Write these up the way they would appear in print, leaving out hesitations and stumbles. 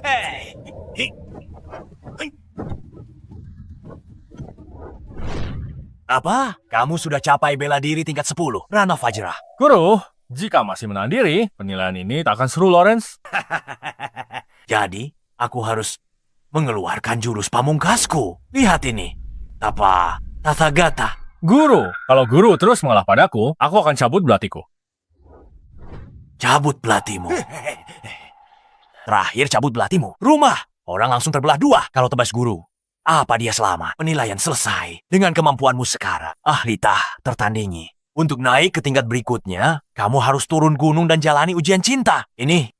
Hei. Apa? Kamu sudah capai bela diri tingkat 10, Rana Fajra. Guru, jika masih menahan diri, penilaian ini tak akan seru, Lawrence. Jadi, aku harus mengeluarkan jurus pamungkasku. Lihat ini. Tapa Tathagata. Guru, kalau guru terus mengalah padaku, aku akan cabut belatiku. Cabut belatimu. Terakhir cabut belatimu. Rumah. Orang langsung terbelah dua kalau tebas guru. Apa dia selamat? Penilaian selesai. Dengan kemampuanmu sekarang, Ahlita tertandingi. Untuk naik ke tingkat berikutnya, kamu harus turun gunung dan jalani ujian cinta. Ini,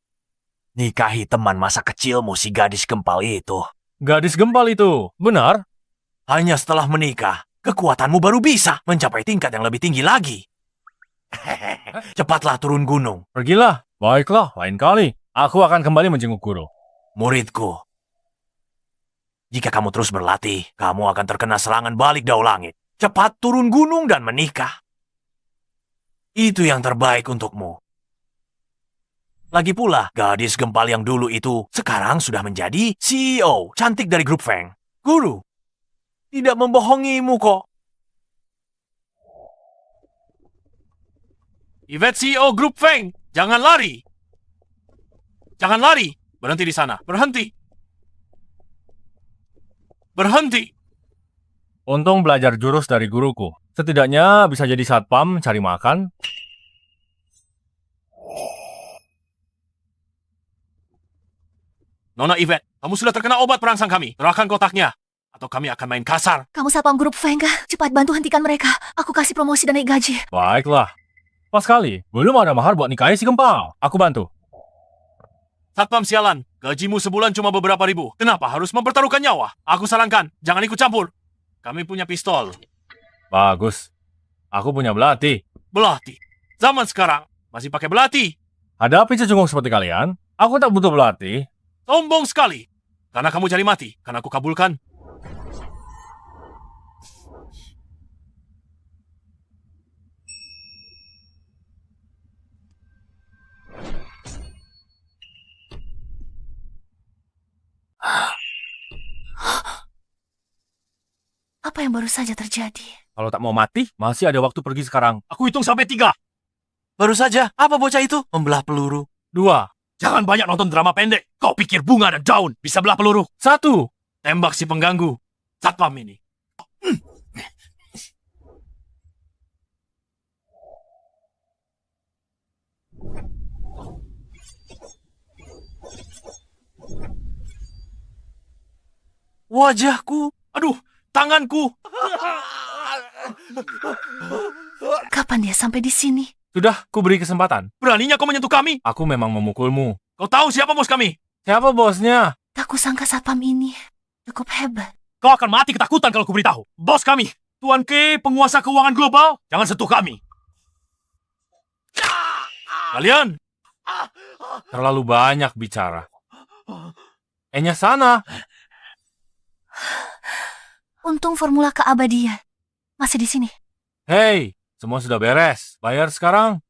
nikahi teman masa kecilmu si gadis gempal itu. Gadis gempal itu, benar? Hanya setelah menikah, kekuatanmu baru bisa mencapai tingkat yang lebih tinggi lagi. Cepatlah turun gunung. Pergilah. Baiklah, lain kali. Aku akan kembali menjenguk guru. Muridku, jika kamu terus berlatih, kamu akan terkena serangan balik dao langit. Cepat turun gunung dan menikah. Itu yang terbaik untukmu. Lagi pula, gadis gempal yang dulu itu sekarang sudah menjadi CEO cantik dari grup Feng. Guru, tidak membohongimu kok. Yvette CEO Grup Feng, jangan lari. Jangan lari. Berhenti di sana. Berhenti. Berhenti. Untung belajar jurus dari guruku. Setidaknya bisa jadi satpam, cari makan. Nona Yvette, kamu sudah terkena obat perangsang kami. Serahkan kotaknya. Atau kami akan main kasar. Kamu satpam grup Feng kah? Cepat bantu hentikan mereka. Aku kasih promosi dan naik gaji. Baiklah. Pas kali, belum ada mahar buat nikahi si gempal. Aku bantu. Satpam sialan, gajimu sebulan cuma beberapa ribu. Kenapa harus mempertaruhkan nyawa? Aku sarankan, jangan ikut campur. Kami punya pistol. Bagus. Aku punya belati. Belati. Zaman sekarang, masih pakai belati. Hadapi cecunguk seperti kalian, aku tak butuh belati. Sombong sekali. Karena kamu cari mati, karena aku kabulkan. Apa yang baru saja terjadi? Kalau tak mau mati, masih ada waktu pergi sekarang. Aku hitung sampai 3. Baru saja, apa bocah itu? Membelah peluru. 2, Jangan banyak nonton drama pendek. Kau pikir bunga dan daun bisa belah peluru? 1. Tembak si pengganggu. Satpam ini. Wajahku. Aduh, tanganku. Kapan dia sampai di sini? Sudah, ku beri kesempatan. Beraninya kau menyentuh kami? Aku memang memukulmu. Kau tahu siapa bos kami? Siapa bosnya? Tak kusangka satpam ini cukup hebat. Kau akan mati ketakutan kalau kuberitahu. Bos kami, Tuan K, penguasa keuangan global. Jangan sentuh kami. Kalian, Terlalu banyak bicara. Enya sana. Untung formula keabadian masih di sini. Hei, semua sudah beres. Bayar sekarang.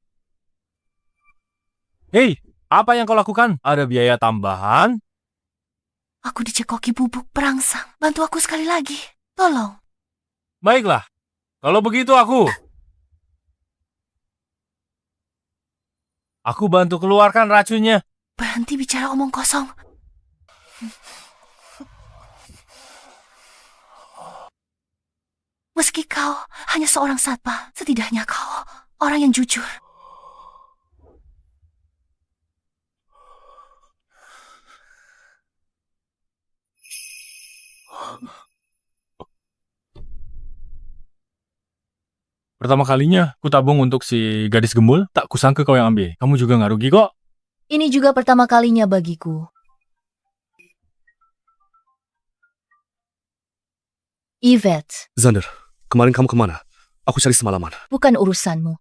Hei, apa yang kau lakukan? Ada biaya tambahan? Aku dicekoki bubuk perangsang. Bantu aku sekali lagi. Tolong. Baiklah. Kalau begitu aku bantu keluarkan racunnya. Berhenti bicara omong kosong. Meski kau hanya seorang satpam, setidaknya kau orang yang jujur. Pertama kalinya, ku tabung untuk si gadis gembul. Tak kusangka kau yang ambil. Kamu juga nggak rugi kok. Ini juga pertama kalinya bagiku. Yvette, Xander, kemarin kamu kemana? Aku cari semalaman. bukan urusanmu.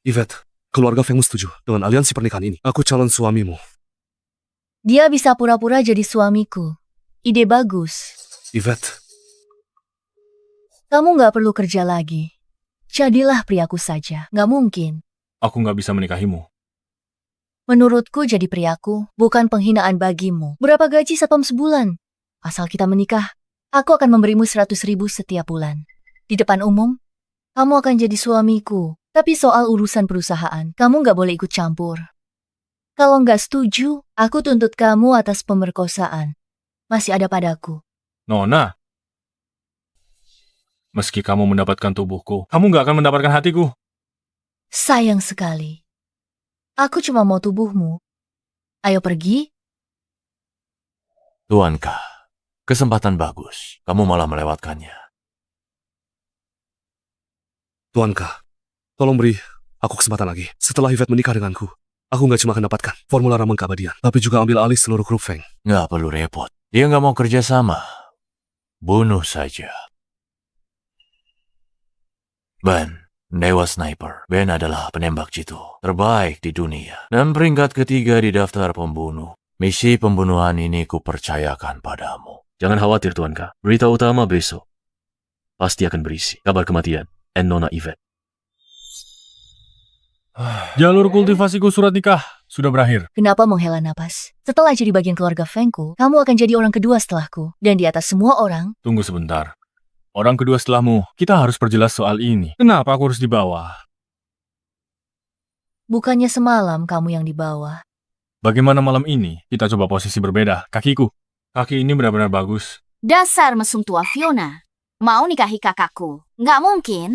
Yvette, keluarga Fengmu setuju dengan aliansi pernikahan ini. Aku calon suamimu. Dia bisa pura-pura jadi suamiku. Ide bagus. Yvette, Kamu nggak perlu kerja lagi. Jadilah priaku saja. Nggak mungkin. Aku nggak bisa menikahimu. Menurutku jadi priaku bukan penghinaan bagimu. Berapa gaji satpam sebulan? Asal kita menikah, aku akan memberimu 100.000 setiap bulan. Di depan umum, kamu akan jadi suamiku. Tapi soal urusan perusahaan, kamu nggak boleh ikut campur. Kalau nggak setuju, aku tuntut kamu atas pemerkosaan. Masih ada padaku. Nona, meski kamu mendapatkan tubuhku, kamu nggak akan mendapatkan hatiku. Sayang sekali. Aku cuma mau tubuhmu. Ayo pergi. Tuanka, kesempatan bagus. Kamu malah melewatkannya. Tuanka, tolong beri aku kesempatan lagi. Setelah Yvette menikah denganku, aku nggak cuma akan dapatkan formula ramuan keabadian, tapi juga ambil alih seluruh grup Feng. Nggak perlu repot. Dia nggak mau kerja sama. Bunuh saja. Ben, Dewa Sniper. Ben adalah penembak jitu terbaik di dunia. Dan peringkat ketiga di daftar pembunuh. Misi pembunuhan ini kupercayakan padamu. Jangan khawatir, Tuanka. Berita utama besok pasti akan berisi kabar kematian Nona Yvette. Jalur kultivasiku surat nikah sudah berakhir. Kenapa menghela napas? Setelah jadi bagian keluarga Fengku, kamu akan jadi orang kedua setelahku. Dan di atas semua orang, Tunggu sebentar. Orang kedua setelahmu, kita harus perjelas soal ini. Kenapa aku harus di bawah? bukannya semalam kamu yang di bawah. Bagaimana malam ini? Kita coba posisi berbeda. Kakiku. Kaki ini benar-benar bagus. Dasar mesum tua Fiona. Mau nikahi kakakku? Nggak mungkin.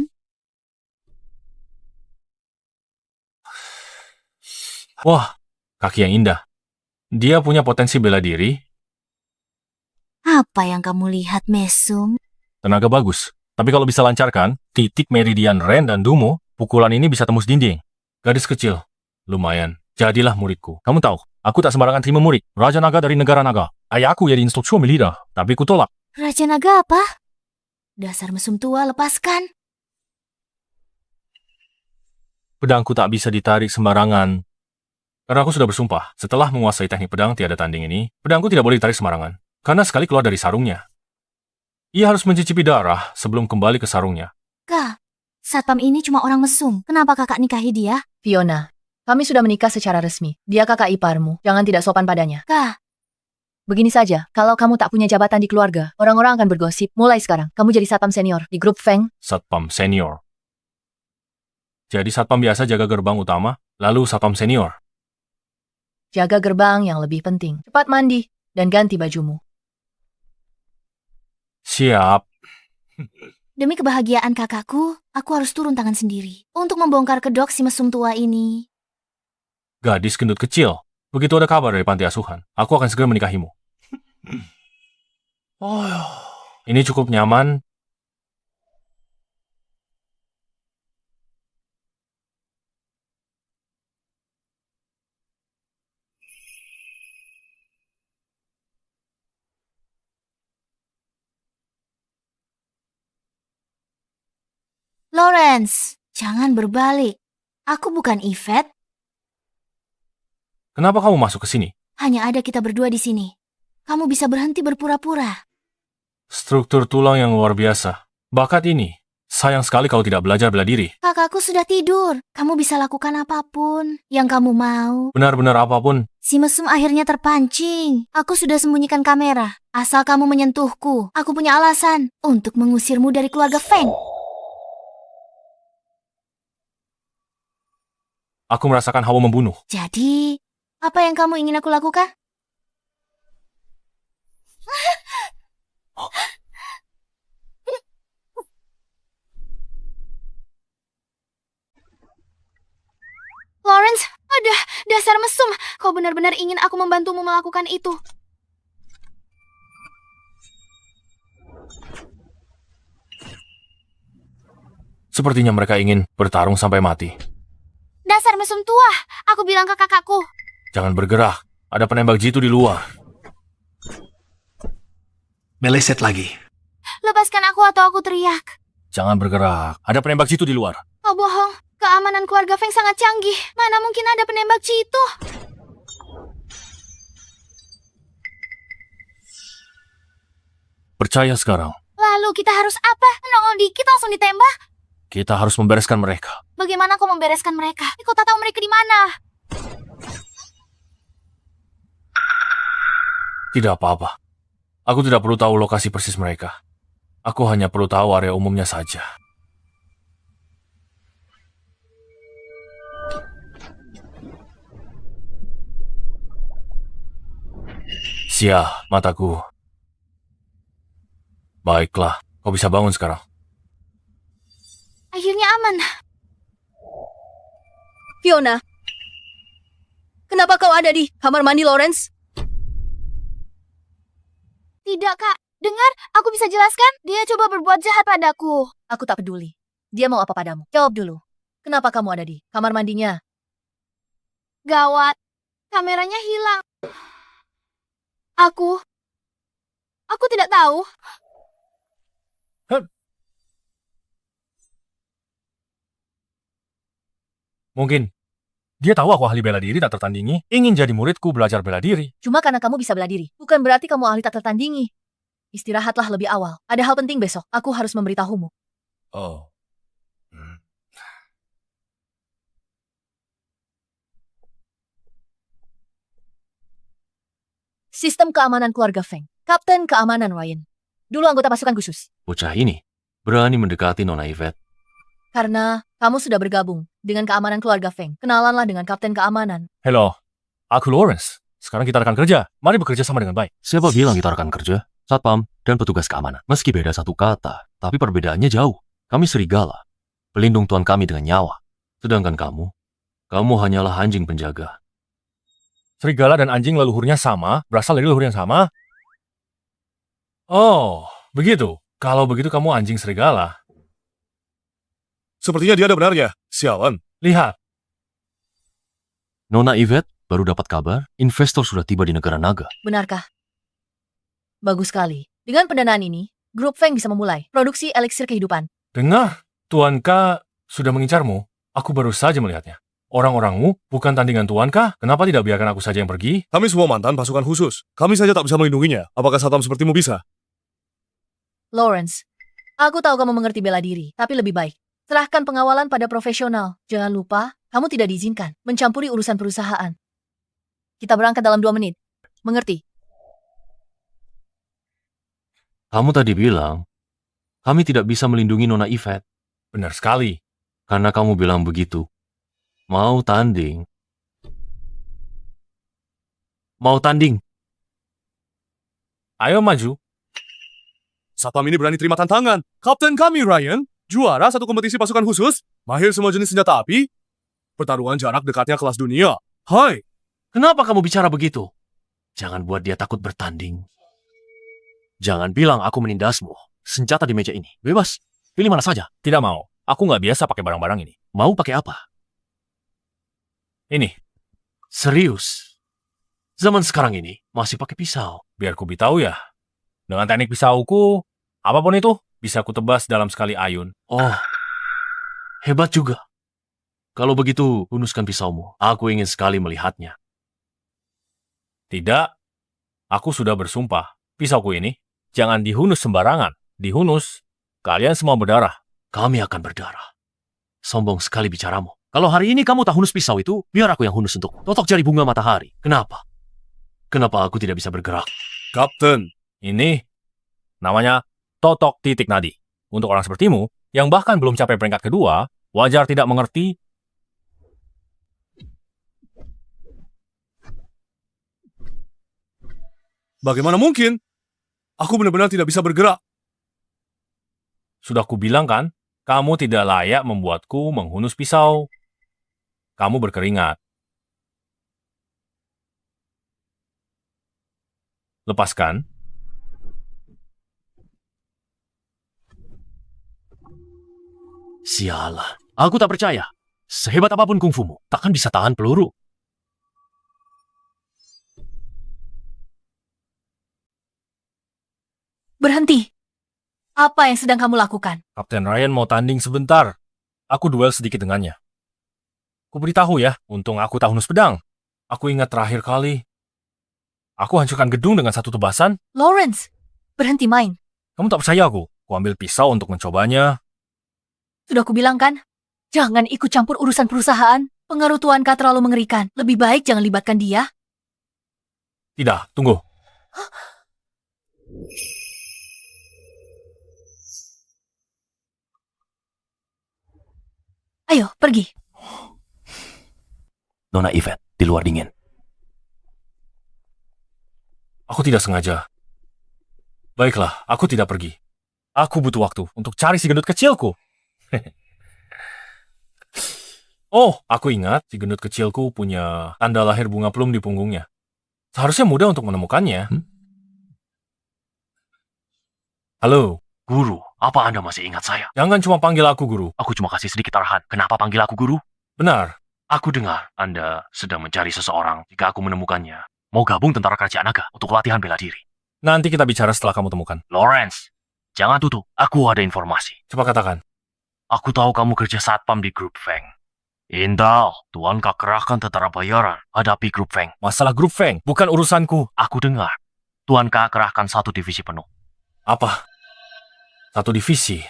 Wah, kaki yang indah. Dia punya potensi bela diri, Apa yang kamu lihat, mesum? tenaga bagus. Tapi kalau bisa lancarkan, titik meridian Ren dan Dumo, pukulan ini bisa tembus dinding. Gadis kecil. Lumayan. Jadilah muridku. Kamu tahu, aku tak sembarangan terima murid. Raja Naga dari negara Naga. Ayahku jadi instruktur militer, tapi kutolak. Raja Naga apa? Dasar mesum tua, lepaskan. Pedangku tak bisa ditarik sembarangan. Karena aku sudah bersumpah, setelah menguasai teknik pedang tiada tanding ini, pedangku tidak boleh ditarik sembarangan. Karena sekali keluar dari sarungnya, ia harus mencicipi darah sebelum kembali ke sarungnya. Kak, satpam ini cuma orang mesum. Kenapa kakak nikahi dia? Fiona, kami sudah menikah secara resmi. Dia kakak iparmu. Jangan tidak sopan padanya. Kak, Begini saja, kalau kamu tak punya jabatan di keluarga, orang-orang akan bergosip. Mulai sekarang, kamu jadi satpam senior di grup Feng. Satpam senior. Jadi satpam biasa jaga gerbang utama, lalu satpam senior. Jaga gerbang yang lebih penting. Cepat mandi dan ganti bajumu. Siap. demi kebahagiaan kakakku, aku harus turun tangan sendiri untuk membongkar kedok si mesum tua ini. Gadis gendut kecil. Begitu ada kabar dari panti asuhan, aku akan segera menikahimu. Ini cukup nyaman. Lawrence, jangan berbalik. Aku bukan Yvette, Kenapa kamu masuk ke sini? hanya ada kita berdua di sini. Kamu bisa berhenti berpura-pura. Struktur tulang yang luar biasa. Bakat ini. Sayang sekali kalau tidak belajar bela diri. Kakakku sudah tidur. Kamu bisa lakukan apapun yang kamu mau. Benar-benar apapun. Si mesum akhirnya terpancing. Aku sudah sembunyikan kamera. Asal kamu menyentuhku, aku punya alasan untuk mengusirmu dari keluarga Feng. Aku merasakan hawa membunuh. Jadi, apa yang kamu ingin aku lakukan? Lawrence, ada dasar mesum. Kau benar-benar ingin aku membantumu melakukan itu. Sepertinya mereka ingin bertarung sampai mati. Dasar mesum tua, aku bilang ke kakakku. Jangan bergerak. Ada penembak jitu di luar. Meleset lagi. Lepaskan aku atau aku teriak. Jangan bergerak. Ada penembak jitu di luar. Oh bohong, keamanan keluarga Feng sangat canggih. Mana mungkin ada penembak jitu? Percaya sekarang. Lalu kita harus apa? Nongol dikit langsung ditembak? Kita harus membereskan mereka. Bagaimana kau membereskan mereka? Kau tak tahu mereka di mana. Tidak apa-apa. Aku tidak perlu tahu lokasi persis mereka. Aku hanya perlu tahu area umumnya saja. Sia, mataku. Baiklah, kau bisa bangun sekarang. Akhirnya aman. Fiona, kenapa kau ada di kamar mandi Lawrence? Tidak, Kak. Dengar, aku bisa jelaskan. Dia coba berbuat jahat padaku. Aku tak peduli. Dia mau apa padamu? Jawab dulu. Kenapa kamu ada di kamar mandinya? Gawat. Kameranya hilang. Aku tidak tahu. Mungkin dia tahu aku ahli bela diri tak tertandingi, ingin jadi muridku belajar bela diri. Cuma karena kamu bisa bela diri. Bukan berarti kamu ahli tak tertandingi. Istirahatlah lebih awal. Ada hal penting besok. Aku harus memberitahumu. Oh. Sistem keamanan keluarga Feng. Kapten keamanan Ryan. Dulu anggota pasukan khusus. Bocah ini berani mendekati Nona Yvette. Karena kamu sudah bergabung dengan keamanan keluarga Feng. Kenalanlah dengan kapten keamanan. Hello, aku Lawrence. Sekarang kita rekan kerja. Mari bekerja sama dengan baik. Siapa bilang kita rekan kerja? Satpam dan petugas keamanan. Meski beda satu kata, tapi perbedaannya jauh. Kami serigala, pelindung tuan kami dengan nyawa. Sedangkan kamu hanyalah anjing penjaga. Serigala dan anjing leluhurnya sama, berasal dari leluhur yang sama. Oh, begitu. Kalau begitu kamu anjing serigala. Sepertinya dia ada benarnya. Sialan. Lihat, Nona Yvette baru dapat kabar, investor sudah tiba di negara naga. Benarkah? Bagus sekali. Dengan pendanaan ini, grup Feng bisa memulai produksi eliksir kehidupan. dengar. Tuan K sudah mengincarmu. Aku baru saja melihatnya. Orang-orangmu bukan tandingan Tuan K. Kenapa tidak biarkan aku saja yang pergi? Kami semua mantan pasukan khusus. Kami saja tak bisa melindunginya. Apakah Satam sepertimu bisa? Lawrence, aku tahu kamu mengerti bela diri, tapi lebih baik. Serahkan pengawalan pada profesional. Jangan lupa, kamu tidak diizinkan mencampuri urusan perusahaan. Kita berangkat dalam 2 menit. Mengerti? Kamu tadi bilang, kami tidak bisa melindungi Nona Yvette. Benar sekali. Karena kamu bilang begitu. Mau tanding. Ayo maju. Satam ini berani terima tantangan. Kapten kami, Ryan, juara satu kompetisi pasukan khusus, mahir semua jenis senjata api, pertarungan jarak dekatnya kelas dunia. Hai, Kenapa kamu bicara begitu? Jangan buat dia takut bertanding. Jangan bilang aku menindasmu. Senjata di meja ini. Bebas. Pilih mana saja. Tidak mau. Aku nggak biasa pakai barang-barang ini. Mau pakai apa? Ini, Serius. Zaman sekarang ini masih pakai pisau. biar ku beritahu ya. Dengan teknik pisauku, apapun itu bisa ku tebas dalam sekali ayun. Oh, hebat juga. Kalau begitu, hunuskan pisaumu. Aku ingin sekali melihatnya. Tidak, aku sudah bersumpah. Pisauku ini jangan dihunus sembarangan. Dihunus, kalian semua berdarah. Kami akan berdarah. Sombong sekali bicaramu. Kalau hari ini kamu tak hunus pisau itu, biar aku yang hunus untuk totok jari bunga matahari. Kenapa? Kenapa aku tidak bisa bergerak? Kapten. Ini namanya totok titik nadi. Untuk orang sepertimu, yang bahkan belum capai peringkat kedua, wajar tidak mengerti. Bagaimana mungkin? Aku benar-benar tidak bisa bergerak. Sudah kubilang kan, kamu tidak layak membuatku menghunus pisau. Kamu berkeringat. Lepaskan. Sialah, aku tak percaya. Sehebat apapun kungfumu, takkan bisa tahan peluru. Berhenti. Apa yang sedang kamu lakukan? Kapten Ryan mau tanding sebentar. Aku duel sedikit dengannya. Ku beritahu ya, untung aku tak hunus pedang. Aku ingat terakhir kali. Aku hancurkan gedung dengan satu tebasan. Lawrence, berhenti main. Kamu tak percaya aku? Ku ambil pisau untuk mencobanya. Sudah kubilang kan? Jangan ikut campur urusan perusahaan. Pengaruh Tuan K terlalu mengerikan. Lebih baik jangan libatkan dia. Tidak, tunggu. Ayo, pergi. Nona Yvette, di luar dingin. Aku tidak sengaja. Baiklah, aku tidak pergi. Aku butuh waktu untuk cari si gendut kecilku. Oh, aku ingat si gendut kecilku punya tanda lahir bunga plum di punggungnya. Seharusnya mudah untuk menemukannya. Halo, Guru, apa Anda masih ingat saya? jangan cuma panggil aku guru. Aku cuma kasih sedikit arahan. Kenapa panggil aku guru? Benar, Aku dengar Anda sedang mencari seseorang. Jika aku menemukannya, mau gabung tentara kerajaan naga untuk latihan bela diri. nanti kita bicara setelah kamu temukan. Lawrence, jangan tutup. Aku ada informasi. Coba katakan. Aku tahu kamu kerja satpam di grup Feng. Intal, Tuan Kak kerahkan tentara bayaran hadapi grup Feng. Masalah grup Feng, bukan urusanku. Aku dengar Tuan Kak kerahkan 1 divisi penuh. Apa? 1 divisi.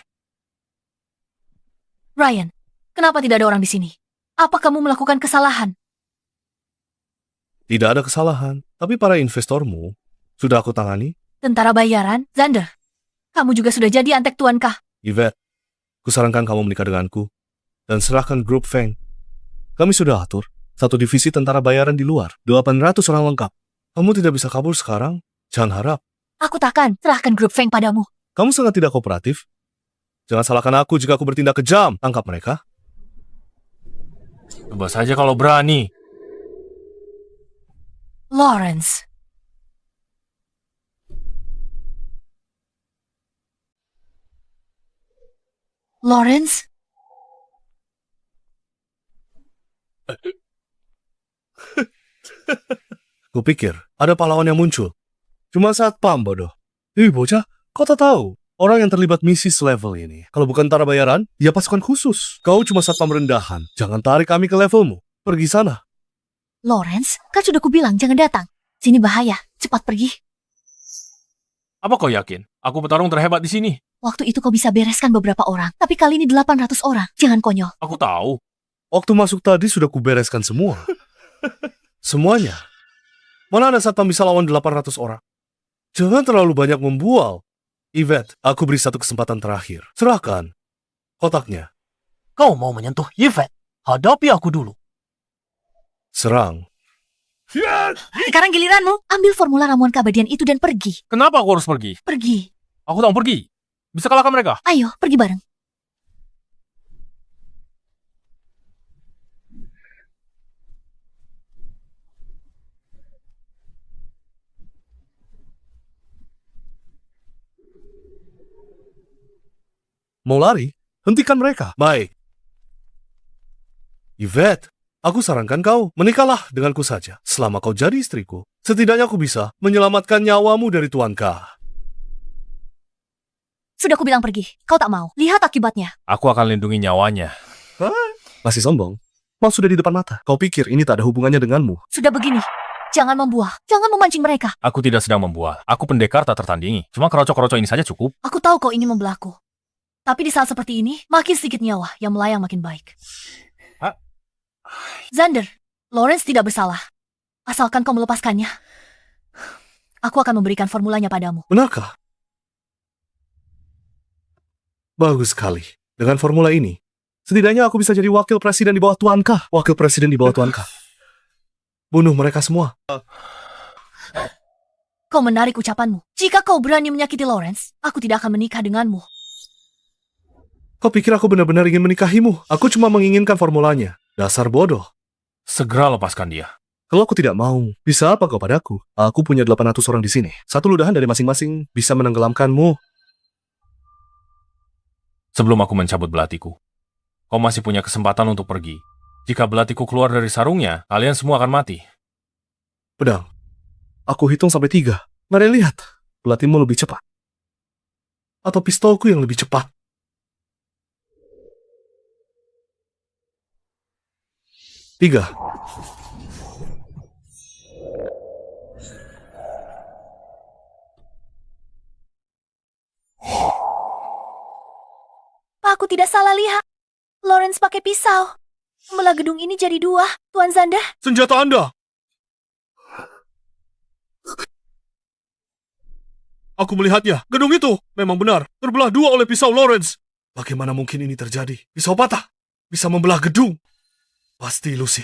Ryan, kenapa tidak ada orang di sini? Apa kamu melakukan kesalahan? Tidak ada kesalahan, tapi para investormu sudah aku tangani. Tentara bayaran? Xander, kamu juga sudah jadi antek Tuan Kah. Yvette, kusarankan kamu menikah denganku dan serahkan grup Feng. Kami sudah atur 1 divisi tentara bayaran di luar, 800 orang lengkap. Kamu tidak bisa kabur sekarang, jangan harap. Aku takkan serahkan grup Feng padamu. Kamu sangat tidak kooperatif. Jangan salahkan aku jika aku bertindak kejam. Tangkap mereka. Coba saja kalau berani. Lawrence. Lawrence? Kupikir ada pahlawan yang muncul. Cuma satpam bodoh. Bocah, kau tak tahu. Orang yang terlibat misi selevel ini, kalau bukan tentara bayaran, dia pasukan khusus. Kau cuma satpam rendahan. Jangan tarik kami ke levelmu. Pergi sana. Lawrence, kan sudah kubilang jangan datang. Sini bahaya, cepat pergi. Apa kau yakin? Aku petarung terhebat di sini. Waktu itu kau bisa bereskan beberapa orang, tapi kali ini 800 orang. Jangan konyol. Aku tahu. Waktu masuk tadi sudah kubereskan semua. Semuanya. Mana ada satpam bisa lawan 800 orang? Jangan terlalu banyak membual. Yvette, aku beri 1 kesempatan terakhir. Serahkan kotaknya. Kau mau menyentuh Yvette? Hadapi aku dulu. Serang. Sekarang giliranmu. Ambil formula ramuan keabadian itu dan pergi. Kenapa aku harus pergi? Pergi. Aku tak mau pergi. Bisa kalahkan mereka. Ayo, pergi bareng. Mau lari? Hentikan mereka. Baik. Yvette, aku sarankan kau menikahlah denganku saja. Selama kau jadi istriku, setidaknya aku bisa menyelamatkan nyawamu dari Tuan K. Sudah kubilang pergi. Kau tak mau. Lihat akibatnya. Aku akan lindungi nyawanya. Masih sombong? Mau sudah di depan mata. Kau pikir ini tak ada hubungannya denganmu? Sudah begini. Jangan membuah. Jangan memancing mereka. Aku tidak sedang membual. Aku pendekar tak tertandingi. Cuma kerocok-kerocok ini saja cukup. Aku tahu kau ingin membelaku. Tapi di saat seperti ini, makin sedikit nyawa yang melayang makin baik. Hah? Xander, Lawrence tidak bersalah. Asalkan kau melepaskannya. Aku akan memberikan formulanya padamu. Benarkah? Bagus sekali. Dengan formula ini, setidaknya aku bisa jadi wakil presiden di bawah Tuan K. Wakil presiden di bawah Tuan K. Bunuh mereka semua. Kau menarik ucapanmu. Jika kau berani menyakiti Lawrence, aku tidak akan menikah denganmu. Kau pikir aku benar-benar ingin menikahimu? Aku cuma menginginkan formulanya. Dasar bodoh. Segera lepaskan dia. Kalau aku tidak mau, bisa apa kau padaku? Aku punya 800 orang di sini. 1 ludahan dari masing-masing bisa menenggelamkanmu. Sebelum aku mencabut belatiku, kau masih punya kesempatan untuk pergi. Jika belatiku keluar dari sarungnya, kalian semua akan mati. Pedang, aku hitung sampai 3. Mari lihat, belatimu lebih cepat. Atau pistolku yang lebih cepat. 3. Pak, aku tidak salah lihat. Lawrence pakai pisau. Membelah gedung ini jadi 2, Tuan Xander. Senjata Anda! Aku melihatnya. Gedung itu memang benar terbelah dua oleh pisau Lawrence. Bagaimana mungkin ini terjadi? Pisau patah. Bisa membelah gedung. Pasti ilusi.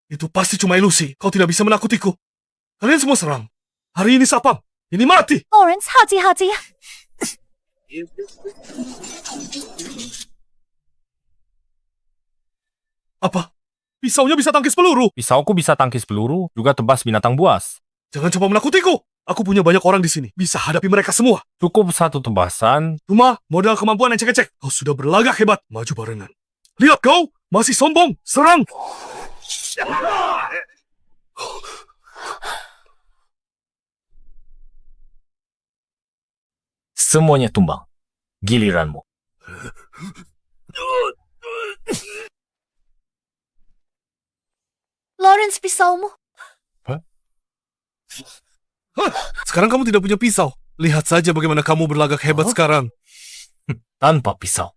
Itu pasti cuma ilusi. Kau tidak bisa menakutiku. Kalian semua serang. Hari ini Satpam. Ini mati. Lawrence, hati-hati. Apa? Pisaunya bisa tangkis peluru. Pisauku bisa tangkis peluru, juga tebas binatang buas. Jangan coba menakutiku. Aku punya banyak orang di sini. Bisa hadapi mereka semua. Cukup satu tebasan. Cuma modal kemampuan ecek-ecek. Kau sudah berlagak hebat. Maju barengan. Lihat kau. Masih sombong. Serang. Semuanya tumbang. Giliranmu. Lawrence, pisaumu. Sekarang kamu tidak punya pisau. Lihat saja bagaimana kamu berlagak hebat sekarang. Tanpa pisau.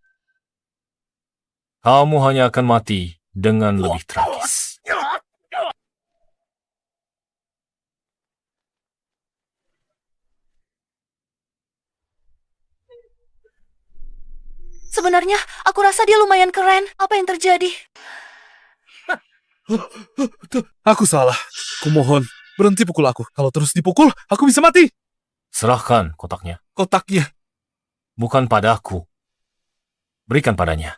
Kamu hanya akan mati dengan lebih tragis. Sebenarnya, aku rasa dia lumayan keren. Apa yang terjadi? Aku salah. Kumohon, berhenti pukul aku. Kalau terus dipukul, aku bisa mati. Serahkan kotaknya. Kotaknya. Bukan padaku. Berikan padanya.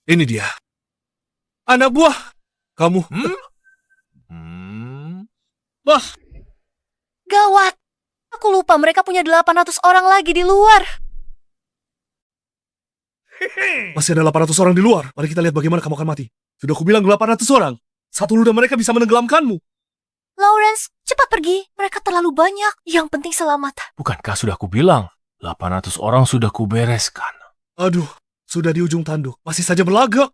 Ini dia. Anak buah. Kamu. Gawat. Aku lupa mereka punya 800 orang lagi di luar. Masih ada 800 orang di luar. Mari kita lihat bagaimana kamu akan mati. Sudah aku bilang 800 orang. Satu ludah mereka bisa menenggelamkanmu. Lawrence, cepat pergi. Mereka terlalu banyak. Yang penting selamat. Bukankah sudah kubilang? 800 orang sudah kubereskan. Aduh, sudah di ujung tanduk. Masih saja berlagak.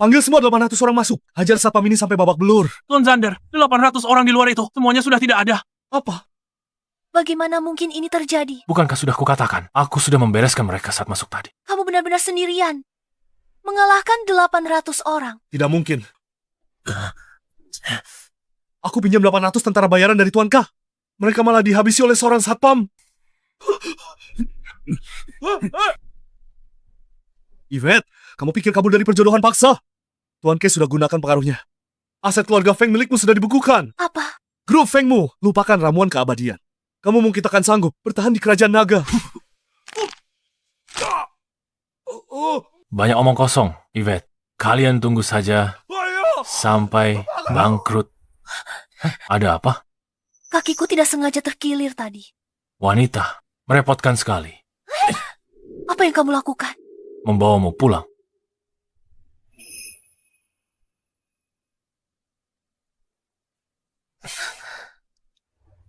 Panggil semua 800 orang masuk. Hajar Satpam ini sampai babak belur. Tuan Zander, 800 orang di luar itu, semuanya sudah tidak ada. Apa? Bagaimana mungkin ini terjadi? Bukankah sudah kukatakan? Aku sudah membereskan mereka saat masuk tadi. Kamu benar-benar sendirian. Mengalahkan 800 orang. Tidak mungkin. Aku pinjam 800 tentara bayaran dari Tuan K. Mereka malah dihabisi oleh seorang Satpam. Yvette, kamu pikir kabur dari perjodohan paksa? Tuan K sudah gunakan pengaruhnya. Aset keluarga Feng milikmu sudah dibekukan. Apa? Grup Fengmu, lupakan ramuan keabadian. Kamu mungkin takkan sanggup bertahan di kerajaan naga. Banyak omong kosong, Yvette. Kalian tunggu saja sampai bangkrut. Ada apa? Kakiku tidak sengaja terkilir tadi. Wanita, merepotkan sekali. Apa yang kamu lakukan? Membawamu pulang.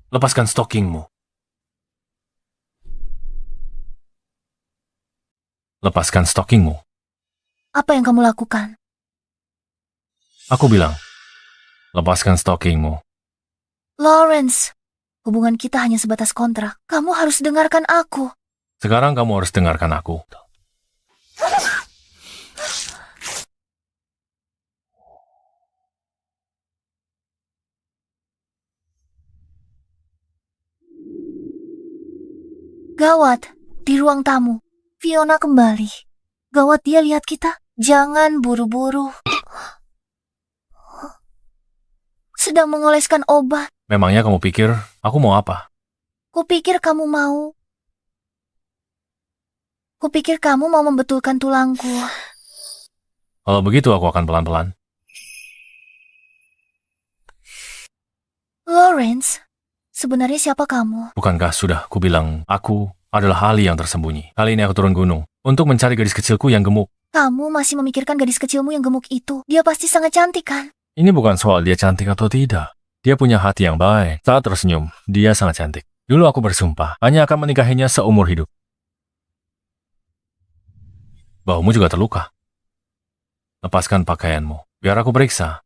Lepaskan stockingmu. Lepaskan stockingmu. Apa yang kamu lakukan? Aku bilang, lepaskan stockingmu. Lawrence, hubungan kita hanya sebatas kontrak. Kamu harus dengarkan aku. Sekarang kamu harus dengarkan aku. Gawat, di ruang tamu. Fiona kembali. Gawat, dia lihat kita. Jangan buru-buru. Sedang mengoleskan obat. Memangnya kamu pikir aku mau apa? Kupikir kamu mau membetulkan tulangku. Kalau begitu aku akan pelan-pelan. Lawrence, sebenarnya siapa kamu? Bukankah sudah kubilang aku adalah ahli yang tersembunyi? Kali ini aku turun gunung untuk mencari gadis kecilku yang gemuk. Kamu masih memikirkan gadis kecilmu yang gemuk itu. Dia pasti sangat cantik, kan? Ini bukan soal dia cantik atau tidak. Dia punya hati yang baik. Saat tersenyum, dia sangat cantik. Dulu aku bersumpah hanya akan menikahinya seumur hidup. Baumu juga terluka. Lepaskan pakaianmu, biar aku periksa.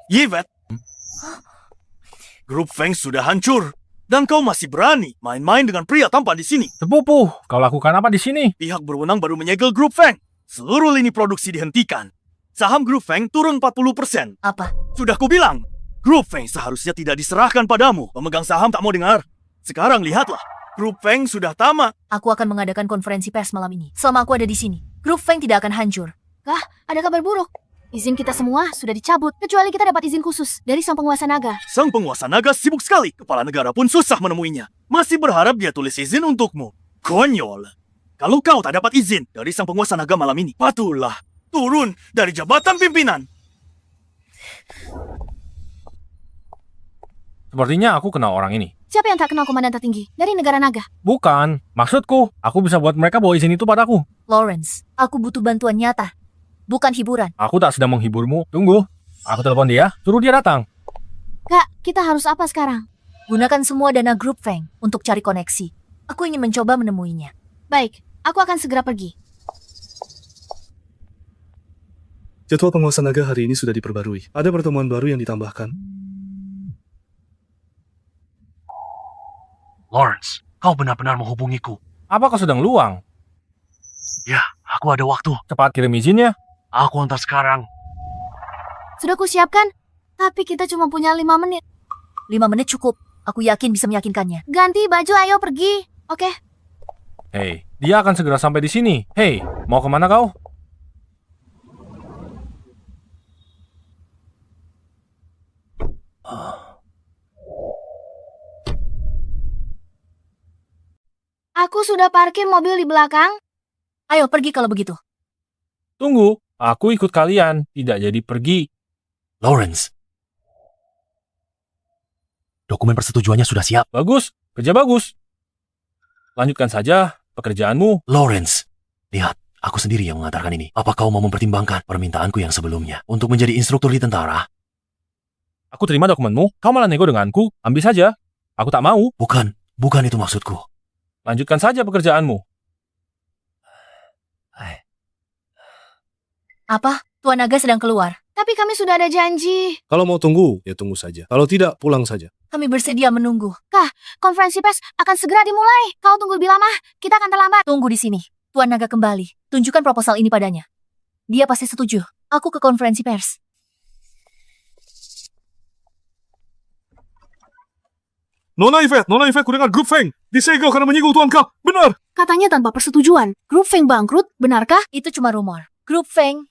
Yvette, grup Feng sudah hancur. Dan kau masih berani main-main dengan pria tampan di sini. Sepupu, kau lakukan apa di sini? Pihak berwenang baru menyegel Grup Feng. Seluruh lini produksi dihentikan. Saham Grup Feng turun 40%. Apa? Sudah kubilang, Grup Feng seharusnya tidak diserahkan padamu. Pemegang saham tak mau dengar. Sekarang lihatlah, Grup Feng sudah tamat. Aku akan mengadakan konferensi pers malam ini. Selama aku ada di sini, Grup Feng tidak akan hancur. Kah, ada kabar buruk. Izin kita semua sudah dicabut, kecuali kita dapat izin khusus dari sang penguasa naga. Sang penguasa naga sibuk sekali. Kepala negara pun susah menemuinya. Masih berharap dia tulis izin untukmu. Konyol. Kalau kau tak dapat izin dari sang penguasa naga malam ini, patutlah turun dari jabatan pimpinan. Sepertinya aku kenal orang ini. Siapa yang tak kenal komandan tertinggi dari negara naga? Bukan, maksudku, aku bisa buat mereka bawa izin itu padaku. Lawrence, aku butuh bantuan nyata. Bukan hiburan. Aku tak sedang menghiburmu. Tunggu, aku telepon dia, suruh dia datang. Kak, kita harus apa sekarang? Gunakan semua dana Grup Feng untuk cari koneksi. Aku ingin mencoba menemuinya. Baik, aku akan segera pergi. Jadwal penguasa naga hari ini sudah diperbarui. Ada pertemuan baru yang ditambahkan. Lawrence, kau benar-benar menghubungiku. Apa kau sedang luang? Ya, aku ada waktu. Cepat kirim izinnya. Aku antar sekarang. Sudah kusiapkan, tapi kita cuma punya 5 menit. 5 menit cukup. Aku yakin bisa meyakinkannya. Ganti baju, ayo pergi. Oke. Hei, dia akan segera sampai di sini. Hei, mau kemana kau? Aku sudah parkir mobil di belakang. Ayo pergi kalau begitu. Tunggu, aku ikut kalian. Tidak jadi pergi. Lawrence. Dokumen persetujuannya sudah siap. Bagus, kerja bagus. Lanjutkan saja pekerjaanmu. Lawrence, lihat, aku sendiri yang mengantarkan ini. Apa kau mau mempertimbangkan permintaanku yang sebelumnya untuk menjadi instruktur di tentara? Aku terima dokumenmu, kau malah nego denganku. Ambil saja. Aku tak mau. Bukan itu maksudku. Lanjutkan saja pekerjaanmu. Apa? Tuan Naga sedang keluar. Tapi kami sudah ada janji. Kalau mau tunggu, ya tunggu saja. Kalau tidak, pulang saja. Kami bersedia menunggu. Konferensi pers akan segera dimulai. Kau tunggu lebih lama, kita akan terlambat. Tunggu di sini. Tuan Naga kembali. Tunjukkan proposal ini padanya. Dia pasti setuju. Aku ke konferensi pers. Nona Yvette kudengar Grup Feng. Disegel karena menyinggung Tuan Ka. Benar. Katanya tanpa persetujuan. Grup Feng bangkrut, benarkah? Itu cuma rumor. Grup Feng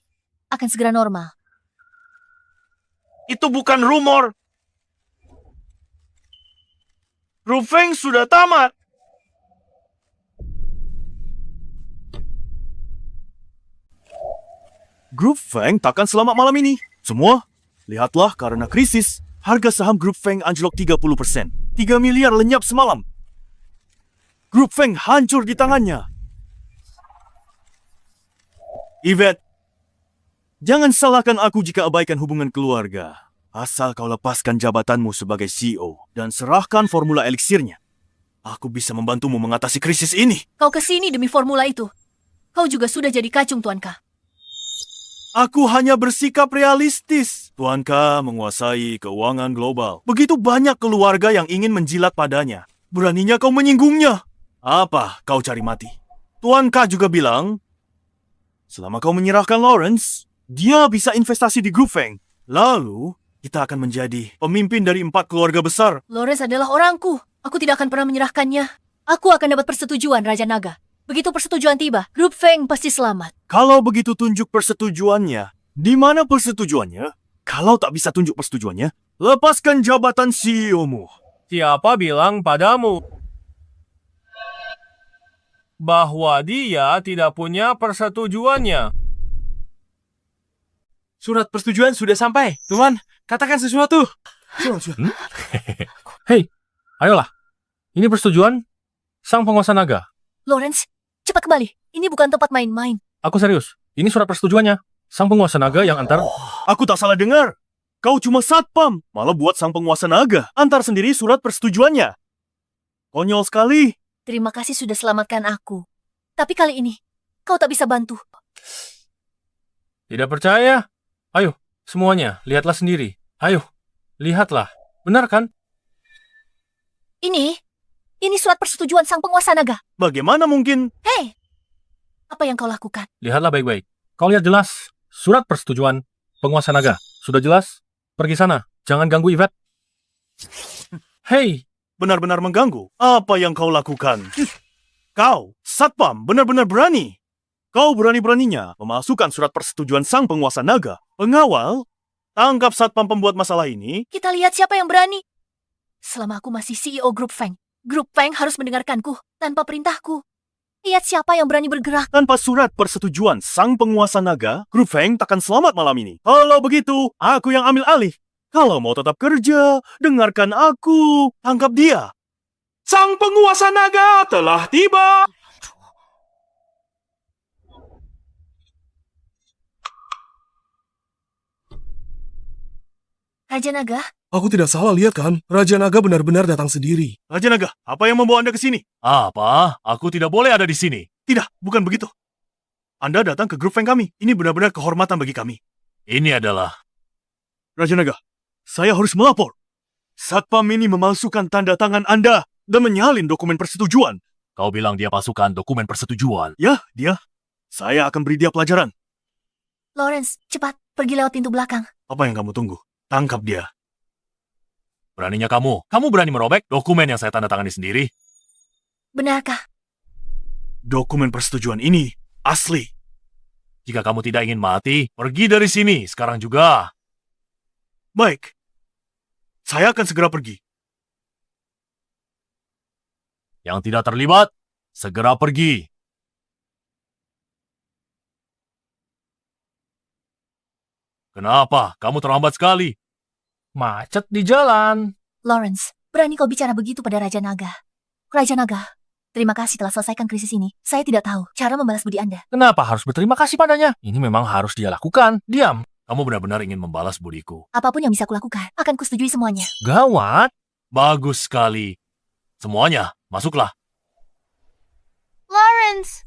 akan segera normal. Itu bukan rumor. Grup Feng sudah tamat. Grup Feng takkan selamat malam ini. Semua, lihatlah karena krisis, harga saham Grup Feng anjlok 30%. 3 miliar lenyap semalam. Grup Feng hancur di tangannya. Yvette, jangan salahkan aku jika abaikan hubungan keluarga. Asal kau lepaskan jabatanmu sebagai CEO dan serahkan formula eliksirnya. Aku bisa membantumu mengatasi krisis ini. Kau kesini demi formula itu. Kau juga sudah jadi kacung, Tuan Ka. Aku hanya bersikap realistis. Tuan Ka menguasai keuangan global. Begitu banyak keluarga yang ingin menjilat padanya. Beraninya kau menyinggungnya. Apa kau cari mati? Tuan Ka juga bilang, selama kau menyerahkan Lawrence, dia bisa investasi di Grup Feng. Lalu, kita akan menjadi pemimpin dari 4 keluarga besar. Lawrence adalah orangku. Aku tidak akan pernah menyerahkannya. Aku akan dapat persetujuan Raja Naga. Begitu persetujuan tiba, Grup Feng pasti selamat. Kalau begitu tunjuk persetujuannya. Di mana persetujuannya? Kalau tak bisa tunjuk persetujuannya, lepaskan jabatan CEO-mu. Siapa bilang padamu bahwa dia tidak punya persetujuannya? Surat persetujuan sudah sampai. Tuan, katakan sesuatu. Hei, ayolah. Ini persetujuan sang penguasa naga. Lawrence, cepat kembali. Ini bukan tempat main-main. Aku serius. Ini surat persetujuannya. Sang penguasa naga yang antar. Aku tak salah dengar. Kau cuma satpam, malah buat sang penguasa naga. Antar sendiri surat persetujuannya. Konyol sekali. Terima kasih sudah selamatkan aku. Tapi kali ini, kau tak bisa bantu. Tidak percaya? Ayo, semuanya, lihatlah sendiri. Ayo, lihatlah. Benar kan? Ini surat persetujuan sang penguasa naga. Bagaimana mungkin? Hei, apa yang kau lakukan? Lihatlah baik-baik. Kau lihat jelas. Surat persetujuan penguasa naga. Sudah jelas? Pergi sana. Jangan ganggu Yvette. Hei, Benar-benar mengganggu. Apa yang kau lakukan? Kau, Satpam, benar-benar berani. Kau berani-beraninya memasukkan surat persetujuan sang penguasa naga. Pengawal, tangkap Satpam pembuat masalah ini. Kita lihat siapa yang berani. Selama aku masih CEO Grup Feng, Grup Feng harus mendengarkanku tanpa perintahku. Lihat siapa yang berani bergerak. Tanpa surat persetujuan sang penguasa naga, Grup Feng takkan selamat malam ini. Kalau begitu, aku yang ambil alih. Kalau mau tetap kerja, dengarkan aku. Tangkap dia. Sang penguasa naga telah tiba. Raja Naga, Aku tidak salah lihat kan? Raja Naga benar-benar datang sendiri. Raja Naga, apa yang membawa Anda ke sini? Apa? Aku tidak boleh ada di sini. Tidak, bukan begitu. Anda datang ke grup Feng kami. Ini benar-benar kehormatan bagi kami. Ini adalah... Raja Naga, saya harus melapor. Satpam ini memalsukan tanda tangan Anda dan menyalin dokumen persetujuan. Kau bilang dia pasukan dokumen persetujuan. Ya, dia. Saya akan beri dia pelajaran. Lawrence, cepat pergi lewat pintu belakang. Apa yang kamu tunggu? Tangkap dia. Beraninya kamu. Kamu berani merobek dokumen yang saya tanda tangani sendiri? Benarkah? Dokumen persetujuan ini asli. Jika kamu tidak ingin mati, pergi dari sini sekarang juga. Baik. Saya akan segera pergi. Yang tidak terlibat, segera pergi. Kenapa? Kamu terlambat sekali. macet di jalan. Lawrence, berani kau bicara begitu pada Raja Naga. Raja Naga, terima kasih telah selesaikan krisis ini. Saya tidak tahu cara membalas budi Anda. Kenapa harus berterima kasih padanya? Ini memang harus dia lakukan. Diam. Kamu benar-benar ingin membalas budiku. Apapun yang bisa kulakukan, akan kusetujui semuanya. Gawat. Bagus sekali. Semuanya, masuklah. Lawrence,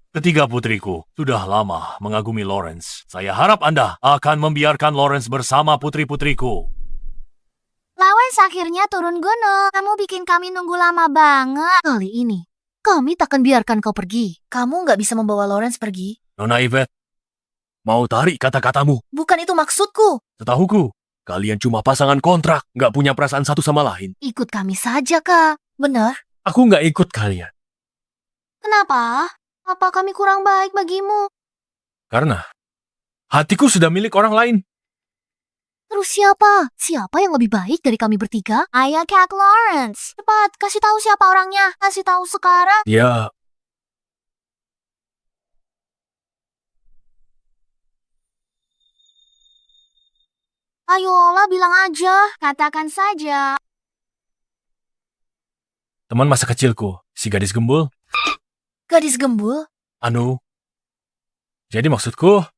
Ketiga putriku, sudah lama mengagumi Lawrence. Saya harap Anda akan membiarkan Lawrence bersama putri-putriku. Lawrence akhirnya turun gunung. Kamu bikin kami nunggu lama banget. Kali ini, kami takkan biarkan kau pergi. Kamu nggak bisa membawa Lawrence pergi. Nona Yvette, mau tarik kata-katamu. Bukan itu maksudku. Setahuku, kalian cuma pasangan kontrak, nggak punya perasaan satu sama lain. Ikut kami saja, Kak. Benar? Aku nggak ikut kalian. Kenapa? Apa kami kurang baik bagimu? Karena hatiku sudah milik orang lain. Terus siapa? Siapa yang lebih baik dari kami bertiga? Ayah Kak Lawrence. Cepat, kasih tahu siapa orangnya. Kasih tahu sekarang. Dia Ayolah, bilang aja. Katakan saja. teman masa kecilku, si gadis gembul. Gadis gembul? Anu. Jadi maksudku,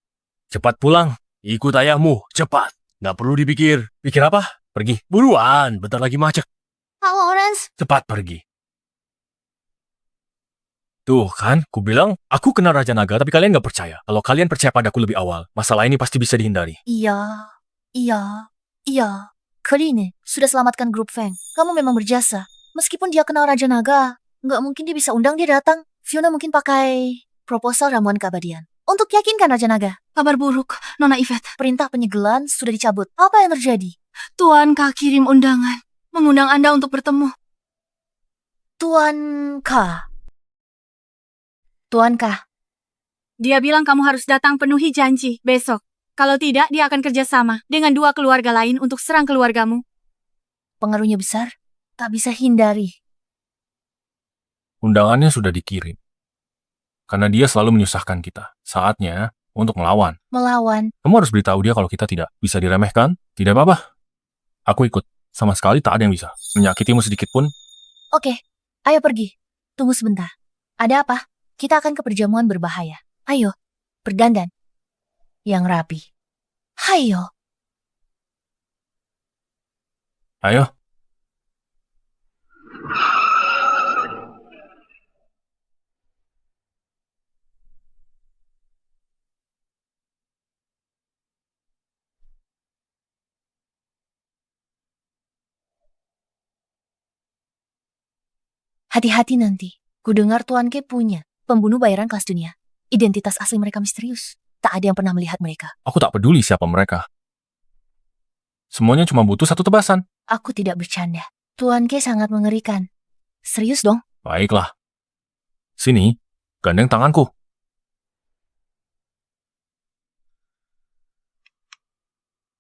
cepat pulang. Ikut ayahmu, cepat. Nggak perlu dipikir. Pikir apa? Pergi. Buruan, bentar lagi macet. Kak Lawrence, Cepat pergi. Tuh kan, ku bilang, aku kenal Raja Naga tapi kalian nggak percaya. Kalau kalian percaya padaku lebih awal, masalah ini pasti bisa dihindari. Iya. Karine, sudah selamatkan grup Feng. Kamu memang berjasa. Meskipun dia kenal Raja Naga, nggak mungkin dia bisa undang dia datang. Fiona mungkin pakai proposal ramuan keabadian. Untuk yakinkan Raja Naga. Kabar buruk, Nona Yvette. Perintah penyegelan sudah dicabut. Apa yang terjadi? Tuan K kirim undangan. Mengundang Anda untuk bertemu. Tuan K. Tuan K. Dia bilang kamu harus datang penuhi janji besok. Kalau tidak, dia akan kerjasama dengan dua keluarga lain untuk serang keluargamu. Pengaruhnya besar. Tak bisa hindari. Undangannya sudah dikirim. Karena dia selalu menyusahkan kita. Saatnya untuk melawan. Melawan. Kamu harus beritahu dia kalau kita tidak bisa diremehkan. Tidak apa-apa. Aku ikut. Sama sekali tak ada yang bisa menyakitimu sedikit pun. Oke, ayo pergi. Tunggu sebentar. Ada apa? Kita akan ke perjamuan berbahaya. Ayo, berdandan. Yang rapi. Hayo. Ayo. Hati-hati nanti. Kudengar Tuan Ke punya pembunuh bayaran kelas dunia. Identitas asli mereka misterius. Tak ada yang pernah melihat mereka. Aku tak peduli siapa mereka. Semuanya cuma butuh satu tebasan. Aku tidak bercanda. Tuan Ke sangat mengerikan. Serius dong? Baiklah. Sini, gandeng tanganku.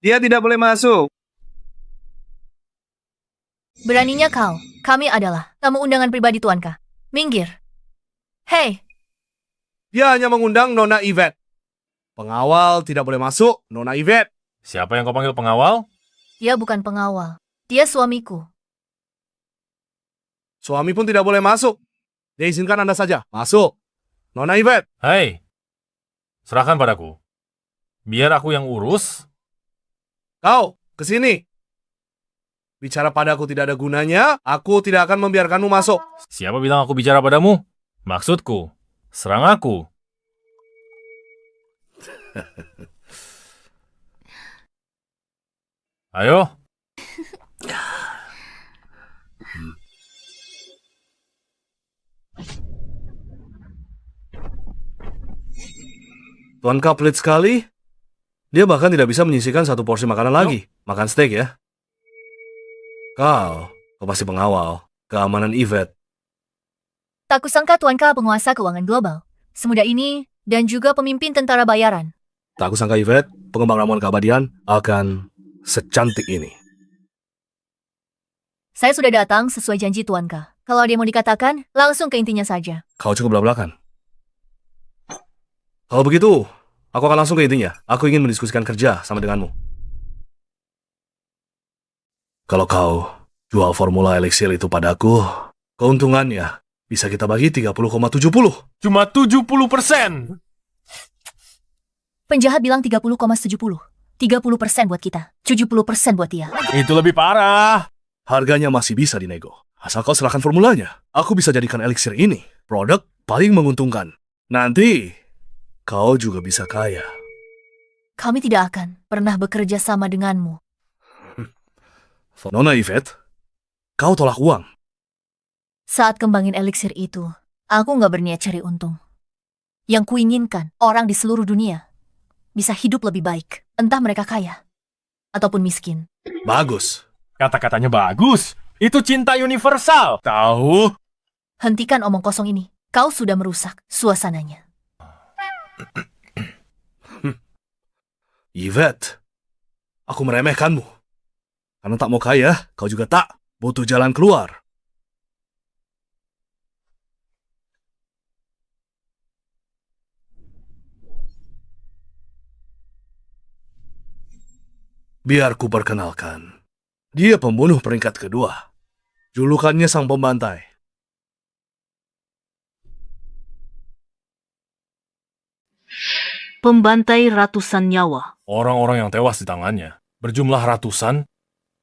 Dia tidak boleh masuk. Beraninya kau. Kami adalah tamu undangan pribadi Tuan Ka. Minggir. Hei, Dia hanya mengundang Nona Yvette. Pengawal tidak boleh masuk, Nona Yvette. Siapa yang kau panggil pengawal? dia bukan pengawal. Dia suamiku. Suami pun tidak boleh masuk. Dia izinkan Anda saja. Masuk. Nona Yvette. Hei, serahkan padaku. Biar aku yang urus. Kau, ke sini. Bicara padaku tidak ada gunanya, aku tidak akan membiarkanmu masuk. Siapa bilang aku bicara padamu? Maksudku, serang aku. Ayo. Tuan Ka pelit sekali. Dia bahkan tidak bisa menyisihkan satu porsi makanan lagi. Makan steak ya. Kau pasti pengawal. Keamanan Yvette. Tak kusangka Tuan Ka penguasa keuangan global. Semudah ini dan juga pemimpin tentara bayaran. Tak kusangka Yvette, pengembang ramuan keabadian, akan secantik ini. Saya sudah datang sesuai janji Tuan Ka. Kalau dia mau dikatakan, langsung ke intinya saja. Kau cukup belak-belakan. Kalau begitu, aku akan langsung ke intinya. Aku ingin mendiskusikan kerja sama denganmu. Kalau kau jual formula eliksir itu padaku, keuntungannya bisa kita bagi 30,70. Cuma 70%. Penjahat bilang 30,70. 30% buat kita, 70% buat dia. Itu lebih parah. Harganya masih bisa dinego. Asal kau serahkan formulanya. Aku bisa jadikan eliksir ini produk paling menguntungkan. Nanti, kau juga bisa kaya. Kami tidak akan pernah bekerja sama denganmu. Nona Yvette, kau tolak uang. Saat kembangin eliksir itu, aku nggak berniat cari untung. Yang kuinginkan, orang di seluruh dunia bisa hidup lebih baik. Entah mereka kaya ataupun miskin. Bagus. Kata-katanya bagus. Itu cinta universal. Tahu? Hentikan omong kosong ini. Kau sudah merusak suasananya. Yvette, aku meremehkanmu. Karena tak mau kaya, kau juga tak butuh jalan keluar. Biar ku perkenalkan. Dia pembunuh peringkat kedua. Julukannya Sang Pembantai. Pembantai ratusan nyawa. Orang-orang yang tewas di tangannya berjumlah ratusan.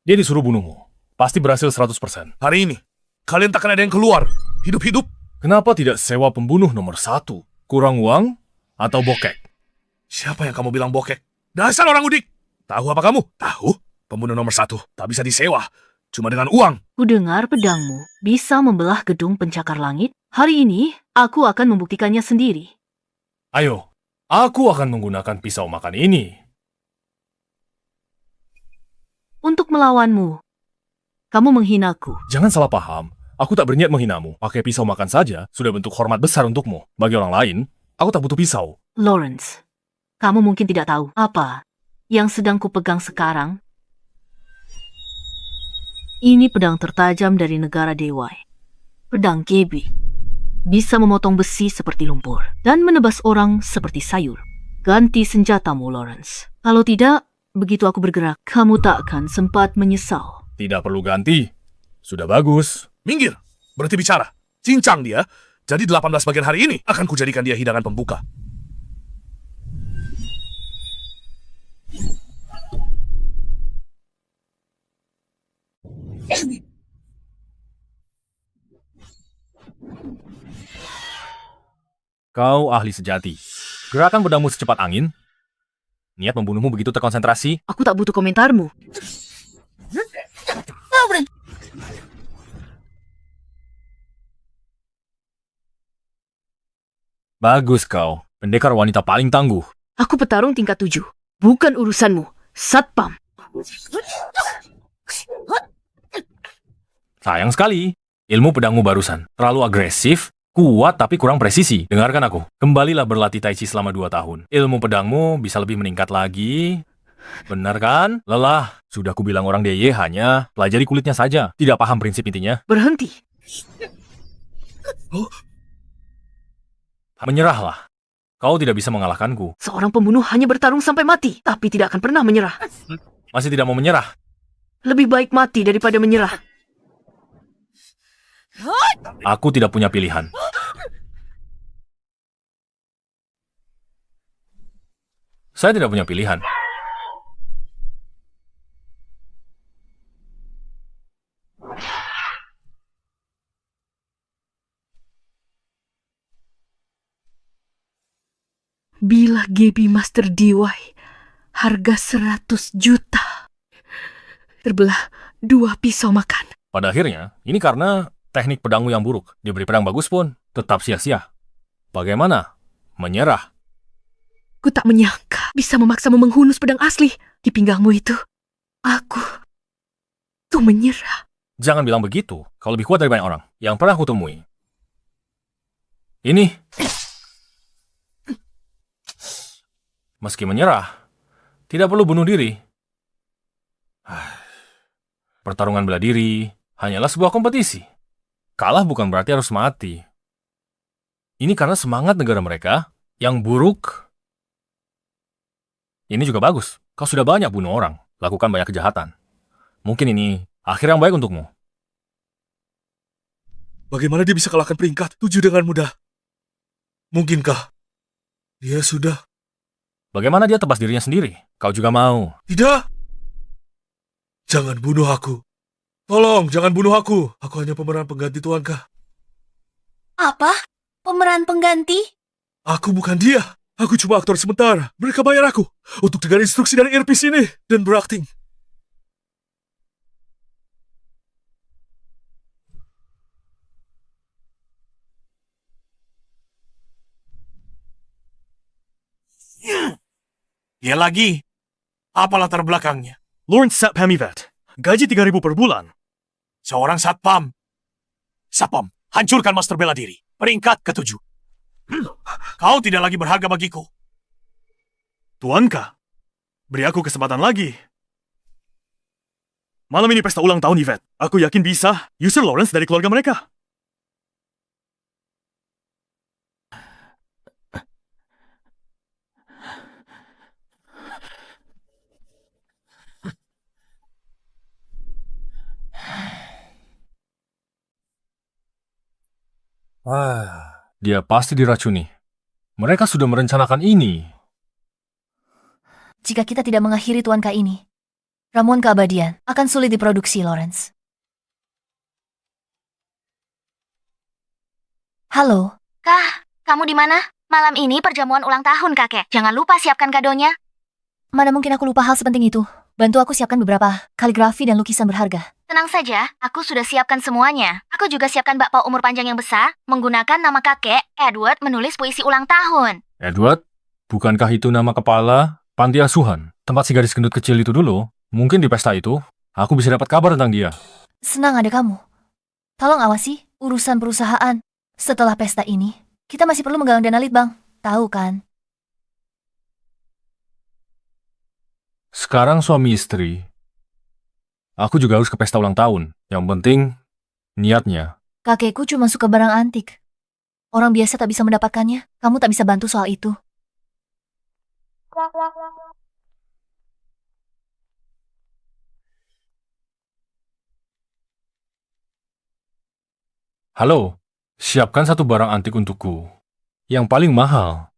Dia disuruh bunuhmu. Pasti berhasil 100%. Hari ini, kalian takkan ada yang keluar. Hidup-hidup. Kenapa tidak sewa pembunuh nomor 1? Kurang uang atau bokek? Siapa yang kamu bilang bokek? Dasar orang udik. Tahu apa kamu? Tahu? Pembunuh nomor 1 tak bisa disewa. Cuma dengan uang. Kudengar pedangmu bisa membelah gedung pencakar langit. Hari ini, aku akan membuktikannya sendiri. Ayo, aku akan menggunakan pisau makan ini. Untuk melawanmu, kamu menghinaku. Jangan salah paham. Aku tak berniat menghinamu. Pakai pisau makan saja sudah bentuk hormat besar untukmu. Bagi orang lain, aku tak butuh pisau. Lawrence, kamu mungkin tidak tahu apa yang sedang kupegang sekarang. Ini pedang tertajam dari negara Dewai. Pedang Kebi. Bisa memotong besi seperti lumpur dan menebas orang seperti sayur. Ganti senjatamu, Lawrence. Kalau tidak, begitu aku bergerak, kamu tak akan sempat menyesal. Tidak perlu ganti. Sudah bagus. Minggir. Berhenti bicara. Cincang dia. Jadi 18 bagian hari ini akan kujadikan dia hidangan pembuka. Kau ahli sejati. Gerakan pedangmu secepat angin. Niat membunuhmu begitu terkonsentrasi. Aku tak butuh komentarmu. Bagus kau, pendekar wanita paling tangguh. Aku petarung tingkat 7. Bukan urusanmu, Satpam. Sayang sekali, ilmu pedangmu barusan terlalu agresif, kuat tapi kurang presisi. Dengarkan aku, kembalilah berlatih Tai Chi selama 2 tahun. Ilmu pedangmu bisa lebih meningkat lagi. Benar kan? Lelah. Sudah kubilang orang DY hanya pelajari kulitnya saja. Tidak paham prinsip intinya. Berhenti. Menyerahlah. Kau tidak bisa mengalahkanku. Seorang pembunuh hanya bertarung sampai mati, tapi tidak akan pernah menyerah. Masih tidak mau menyerah? Lebih baik mati daripada menyerah. Aku tidak punya pilihan. Saya tidak punya pilihan. Bila Gaby Master DY, harga 100 juta. Terbelah 2 pisau makan. Pada akhirnya, ini karena teknik pedangmu yang buruk. Diberi pedang bagus pun, tetap sia-sia. Bagaimana? Menyerah. Ku tak menyangka bisa memaksamu menghunus pedang asli di pinggangmu itu. Aku tuh menyerah. Jangan bilang begitu. Kau lebih kuat dari banyak orang yang pernah aku temui. Ini. Meski menyerah, tidak perlu bunuh diri. Pertarungan bela diri hanyalah sebuah kompetisi. Kalah bukan berarti harus mati. Ini karena semangat negara mereka yang buruk. Ini juga bagus. Kau sudah banyak bunuh orang, lakukan banyak kejahatan. Mungkin ini akhir yang baik untukmu. Bagaimana dia bisa kalahkan peringkat 7 dengan mudah? Mungkinkah dia sudah... Bagaimana dia tebas dirinya sendiri? Kau juga mau. Tidak! Jangan bunuh aku. Tolong, jangan bunuh aku. Aku hanya pemeran pengganti Tuankah. Apa? Pemeran pengganti? Aku bukan dia. Aku cuma aktor sementara. Mereka bayar aku untuk dengar instruksi dari earpiece ini dan berakting. Dia lagi. Apa latar belakangnya? Lawrence Satpam Yvette. Gaji 3.000 per bulan. Seorang satpam. Satpam, hancurkan master bela diri. Peringkat ke-7. Kau tidak lagi berharga bagiku. Tuankah, beri aku kesempatan lagi. Malam ini pesta ulang tahun Yvette. Aku yakin bisa user Lawrence dari keluarga mereka. Dia pasti diracuni. Mereka sudah merencanakan ini. Jika kita tidak mengakhiri Tuankah ini, ramuan keabadian akan sulit diproduksi, Lawrence. Halo, Kah, kamu di mana? Malam ini perjamuan ulang tahun kakek. Jangan lupa siapkan kadonya. mana mungkin aku lupa hal sepenting itu? Bantu aku siapkan beberapa kaligrafi dan lukisan berharga. Tenang saja, aku sudah siapkan semuanya. Aku juga siapkan bakpao umur panjang yang besar, menggunakan nama kakek, Edward, menulis puisi ulang tahun. Edward, bukankah itu nama kepala panti asuhan? Tempat si gadis gendut kecil itu dulu. Mungkin di pesta itu, aku bisa dapat kabar tentang dia. Senang ada kamu. Tolong awasi urusan perusahaan. Setelah pesta ini, kita masih perlu menggalang dana litbang. Tahu kan? Sekarang suami istri. Aku juga harus ke pesta ulang tahun. Yang penting, niatnya. Kakekku cuma suka barang antik. Orang biasa tak bisa mendapatkannya. Kamu tak bisa bantu soal itu. Halo, siapkan satu barang antik untukku. Yang paling mahal.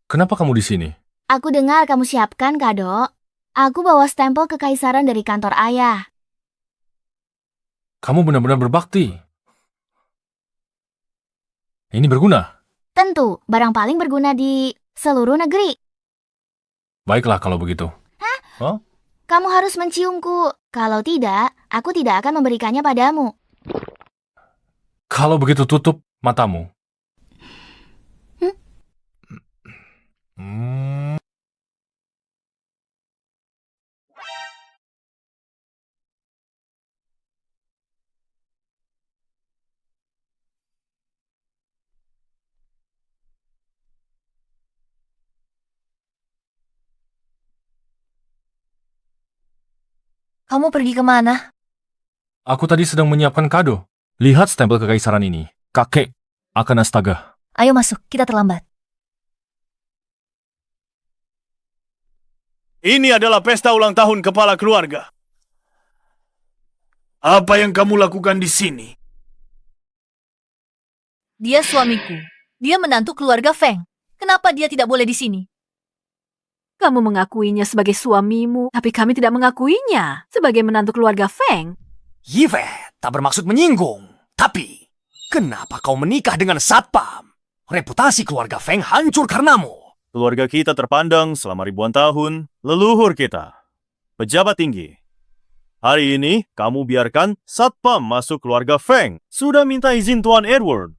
Kenapa kamu di sini? Aku dengar kamu siapkan kado. Aku bawa stempel kekaisaran dari kantor ayah. Kamu benar-benar berbakti. Ini berguna. Tentu, barang paling berguna di seluruh negeri. Baiklah kalau begitu. Hah? Hah? Kamu harus menciumku. Kalau tidak, aku tidak akan memberikannya padamu. Kalau begitu tutup matamu. Kamu pergi kemana? Aku tadi sedang menyiapkan kado. Lihat stempel kekaisaran ini. Kakek akan astaga. Ayo masuk, kita terlambat. Ini adalah pesta ulang tahun kepala keluarga. Apa yang kamu lakukan di sini? Dia suamiku. Dia menantu keluarga Feng. Kenapa dia tidak boleh di sini? Kamu mengakuinya sebagai suamimu, tapi kami tidak mengakuinya sebagai menantu keluarga Feng. Yifet tak bermaksud menyinggung. Tapi, kenapa kau menikah dengan satpam? Reputasi keluarga Feng hancur karenamu. Keluarga kita terpandang selama ribuan tahun, leluhur kita. Pejabat tinggi. Hari ini, kamu biarkan satpam masuk keluarga Feng. Sudah minta izin Tuan Edward.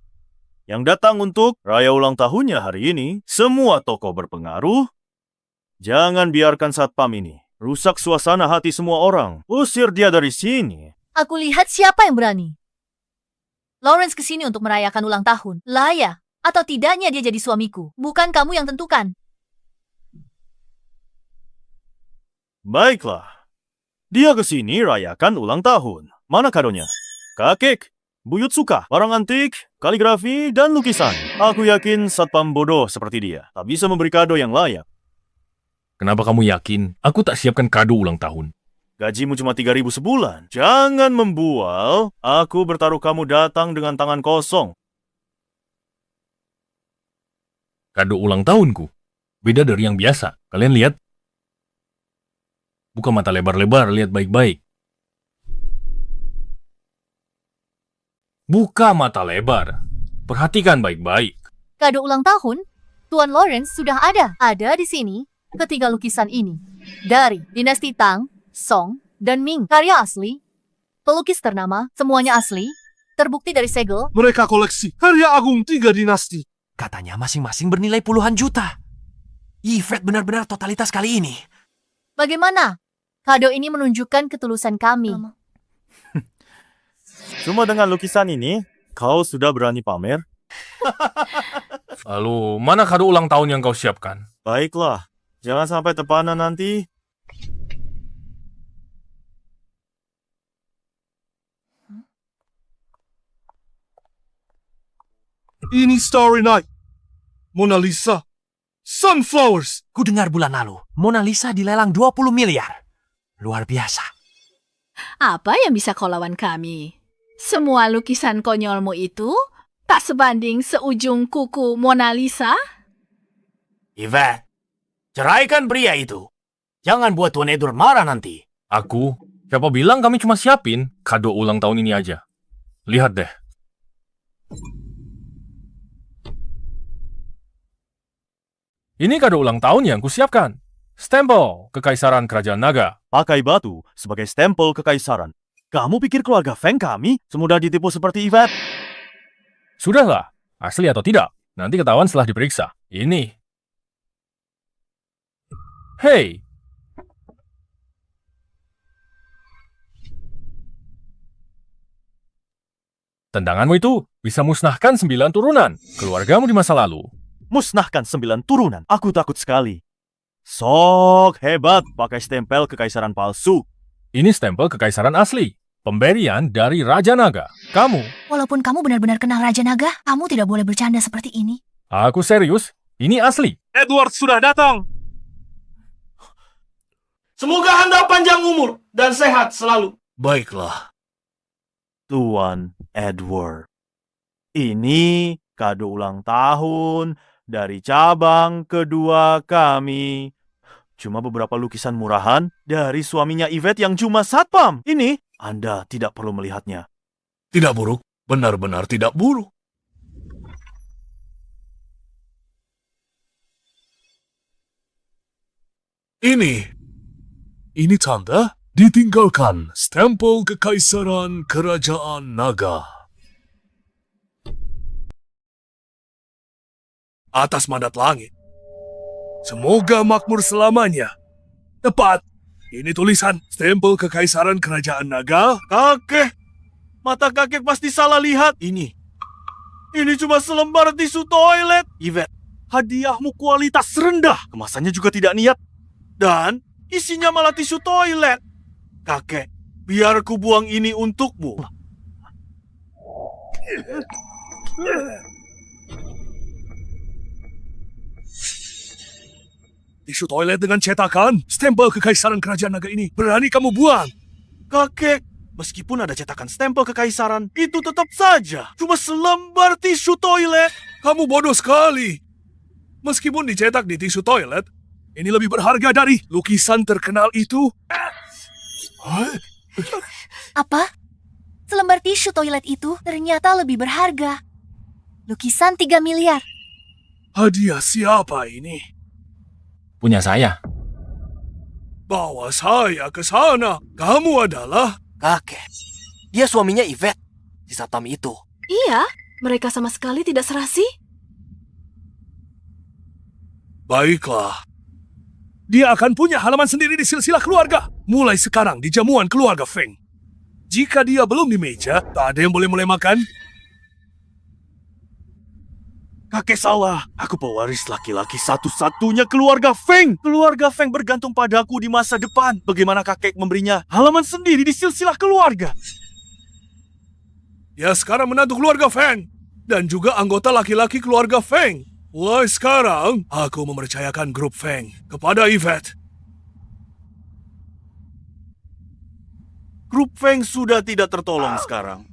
Yang datang untuk raya ulang tahunnya hari ini, semua tokoh berpengaruh. Jangan biarkan satpam ini rusak suasana hati semua orang. Usir dia dari sini. Aku lihat siapa yang berani. Lawrence kesini untuk merayakan ulang tahun. Layak atau tidaknya dia jadi suamiku. Bukan kamu yang tentukan. Baiklah. Dia kesini rayakan ulang tahun. Mana kadonya? Kakek, buyut suka, barang antik, kaligrafi, dan lukisan. Aku yakin satpam bodoh seperti dia tak bisa memberi kado yang layak. Kenapa kamu yakin aku tak siapkan kado ulang tahun? Gajimu cuma 3.000 sebulan. Jangan membual. Aku bertaruh kamu datang dengan tangan kosong. Kado ulang tahunku. Beda dari yang biasa. Kalian lihat? Buka mata lebar-lebar, lihat baik-baik. Buka mata lebar. Perhatikan baik-baik. Kado ulang tahun? Tuan Lawrence sudah ada. Ada di sini. Ketiga lukisan ini. Dari dinasti Tang, Song, dan Ming. Karya asli. Pelukis ternama, semuanya asli. Terbukti dari segel. Mereka koleksi karya agung 3 dinasti. Katanya masing-masing bernilai puluhan juta. Yifet benar-benar totalitas kali ini. Bagaimana? Kado ini menunjukkan ketulusan kami. Cuma dengan lukisan ini, kau sudah berani pamer? Lalu, mana kado ulang tahun yang kau siapkan? Baiklah. Jangan sampai terpana nanti. Ini Starry Night. Mona Lisa. Sunflowers. Ku dengar bulan lalu, Mona Lisa dilelang 20 miliar. Luar biasa. Apa yang bisa kau lawan kami? Semua lukisan konyolmu itu tak sebanding seujung kuku Mona Lisa? Yvette, ceraikan pria itu. Jangan buat Tuan Edward marah nanti. Aku? Siapa bilang kami cuma siapin kado ulang tahun ini aja? Lihat deh. Ini kado ulang tahun yang kusiapkan. Stempel Kekaisaran Kerajaan Naga. Pakai batu sebagai stempel kekaisaran. Kamu pikir keluarga Feng kami semudah ditipu seperti Yvette? Sudahlah, asli atau tidak? Nanti ketahuan setelah diperiksa. Ini. Hei! Tendanganmu itu bisa musnahkan 9 turunan keluargamu di masa lalu. Musnahkan 9 turunan. Aku takut sekali. Sok hebat pakai stempel kekaisaran palsu. Ini stempel kekaisaran asli. Pemberian dari Raja Naga. Kamu. Walaupun kamu benar-benar kenal Raja Naga, kamu tidak boleh bercanda seperti ini. Aku serius. Ini asli. Edward sudah datang. Semoga Anda panjang umur dan sehat selalu. Baiklah. Tuan Edward. Ini kado ulang tahun dari cabang kedua kami. Cuma beberapa lukisan murahan dari suaminya Yvette yang cuma satpam. Ini Anda tidak perlu melihatnya. Tidak buruk. Benar-benar tidak buruk. Ini Ini tanda ditinggalkan stempel kekaisaran kerajaan naga. Atas mandat langit. Semoga makmur selamanya. Tepat. Ini tulisan stempel kekaisaran kerajaan naga. Kakek, mata kakek pasti salah lihat. Ini cuma selembar tisu toilet. Yvette, hadiahmu kualitas rendah. Kemasannya juga tidak niat. Dan isinya malah tisu toilet. Kakek, biar ku buang ini untukmu. Tisu toilet dengan cetakan stempel kekaisaran kerajaan naga ini. Berani kamu buang? Kakek, meskipun ada cetakan stempel kekaisaran, itu tetap saja cuma selembar tisu toilet. Kamu bodoh sekali. Meskipun dicetak di tisu toilet, ini lebih berharga dari lukisan terkenal itu. Apa? Selembar tisu toilet itu ternyata lebih berharga. Lukisan 3 miliar. Hadiah siapa ini? Punya saya. Bawa saya ke sana. Kamu adalah... Kakek, dia suaminya Yvette, si satpam itu. Iya, mereka sama sekali tidak serasi. Baiklah. Dia akan punya halaman sendiri di silsilah keluarga. Mulai sekarang di jamuan keluarga Feng. Jika dia belum di meja, tak ada yang boleh mulai makan. Kakek salah. Aku pewaris laki-laki satu-satunya keluarga Feng. Keluarga Feng bergantung padaku di masa depan. Bagaimana kakek memberinya halaman sendiri di silsilah keluarga? Dia sekarang menantu keluarga Feng. Dan juga anggota laki-laki keluarga Feng. Mulai sekarang, aku mempercayakan grup Feng kepada Yvette. Grup Feng sudah tidak tertolong sekarang.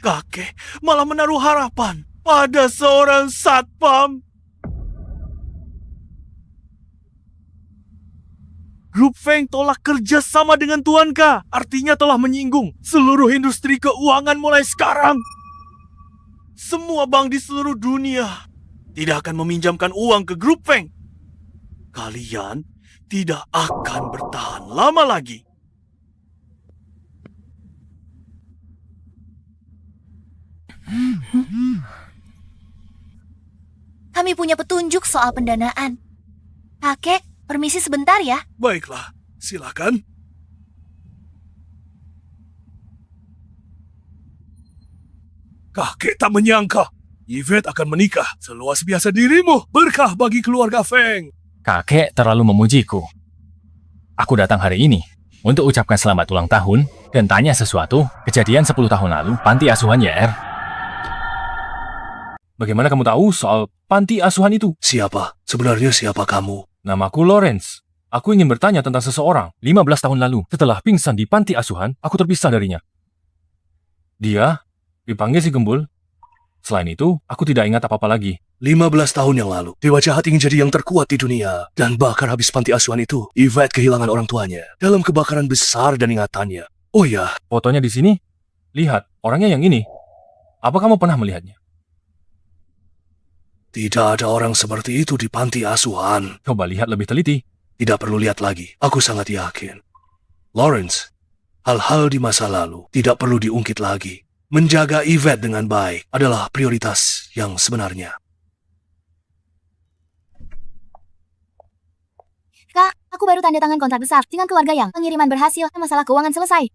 Kakek malah menaruh harapan pada seorang satpam. Grup Feng tolak kerja sama dengan Tuan K. Artinya telah menyinggung seluruh industri keuangan mulai sekarang. Semua bank di seluruh dunia tidak akan meminjamkan uang ke grup Feng. Kalian tidak akan bertahan lama lagi. Kami punya petunjuk soal pendanaan. Kakek, permisi sebentar ya. Baiklah, silakan. Kakek tak menyangka Yvette akan menikah seluas biasa dirimu. Berkah bagi keluarga Feng. Kakek terlalu memujiku. Aku datang hari ini untuk ucapkan selamat ulang tahun dan tanya sesuatu kejadian 10 tahun lalu panti asuhan YR. Bagaimana kamu tahu soal panti asuhan itu? Siapa? Sebenarnya siapa kamu? Namaku Lawrence. Aku ingin bertanya tentang seseorang 15 tahun lalu. Setelah pingsan di panti asuhan, aku terpisah darinya. Dia dipanggil si Gembul. Selain itu, aku tidak ingat apa-apa lagi. 15 tahun yang lalu, Dewa Jahat ingin jadi yang terkuat di dunia. Dan bahkan habis panti asuhan itu, Yvette kehilangan orang tuanya dalam kebakaran besar dan ingatannya. Oh ya, Fotonya di sini. Lihat, orangnya yang ini. Apa kamu pernah melihatnya? tidak ada orang seperti itu di panti asuhan. Coba lihat lebih teliti. Tidak perlu lihat lagi, aku sangat yakin. Lawrence, hal-hal di masa lalu tidak perlu diungkit lagi. Menjaga Yvette dengan baik adalah prioritas yang sebenarnya. Kak, aku baru tanda tangan kontrak besar dengan keluarga yang pengiriman berhasil, masalah keuangan selesai.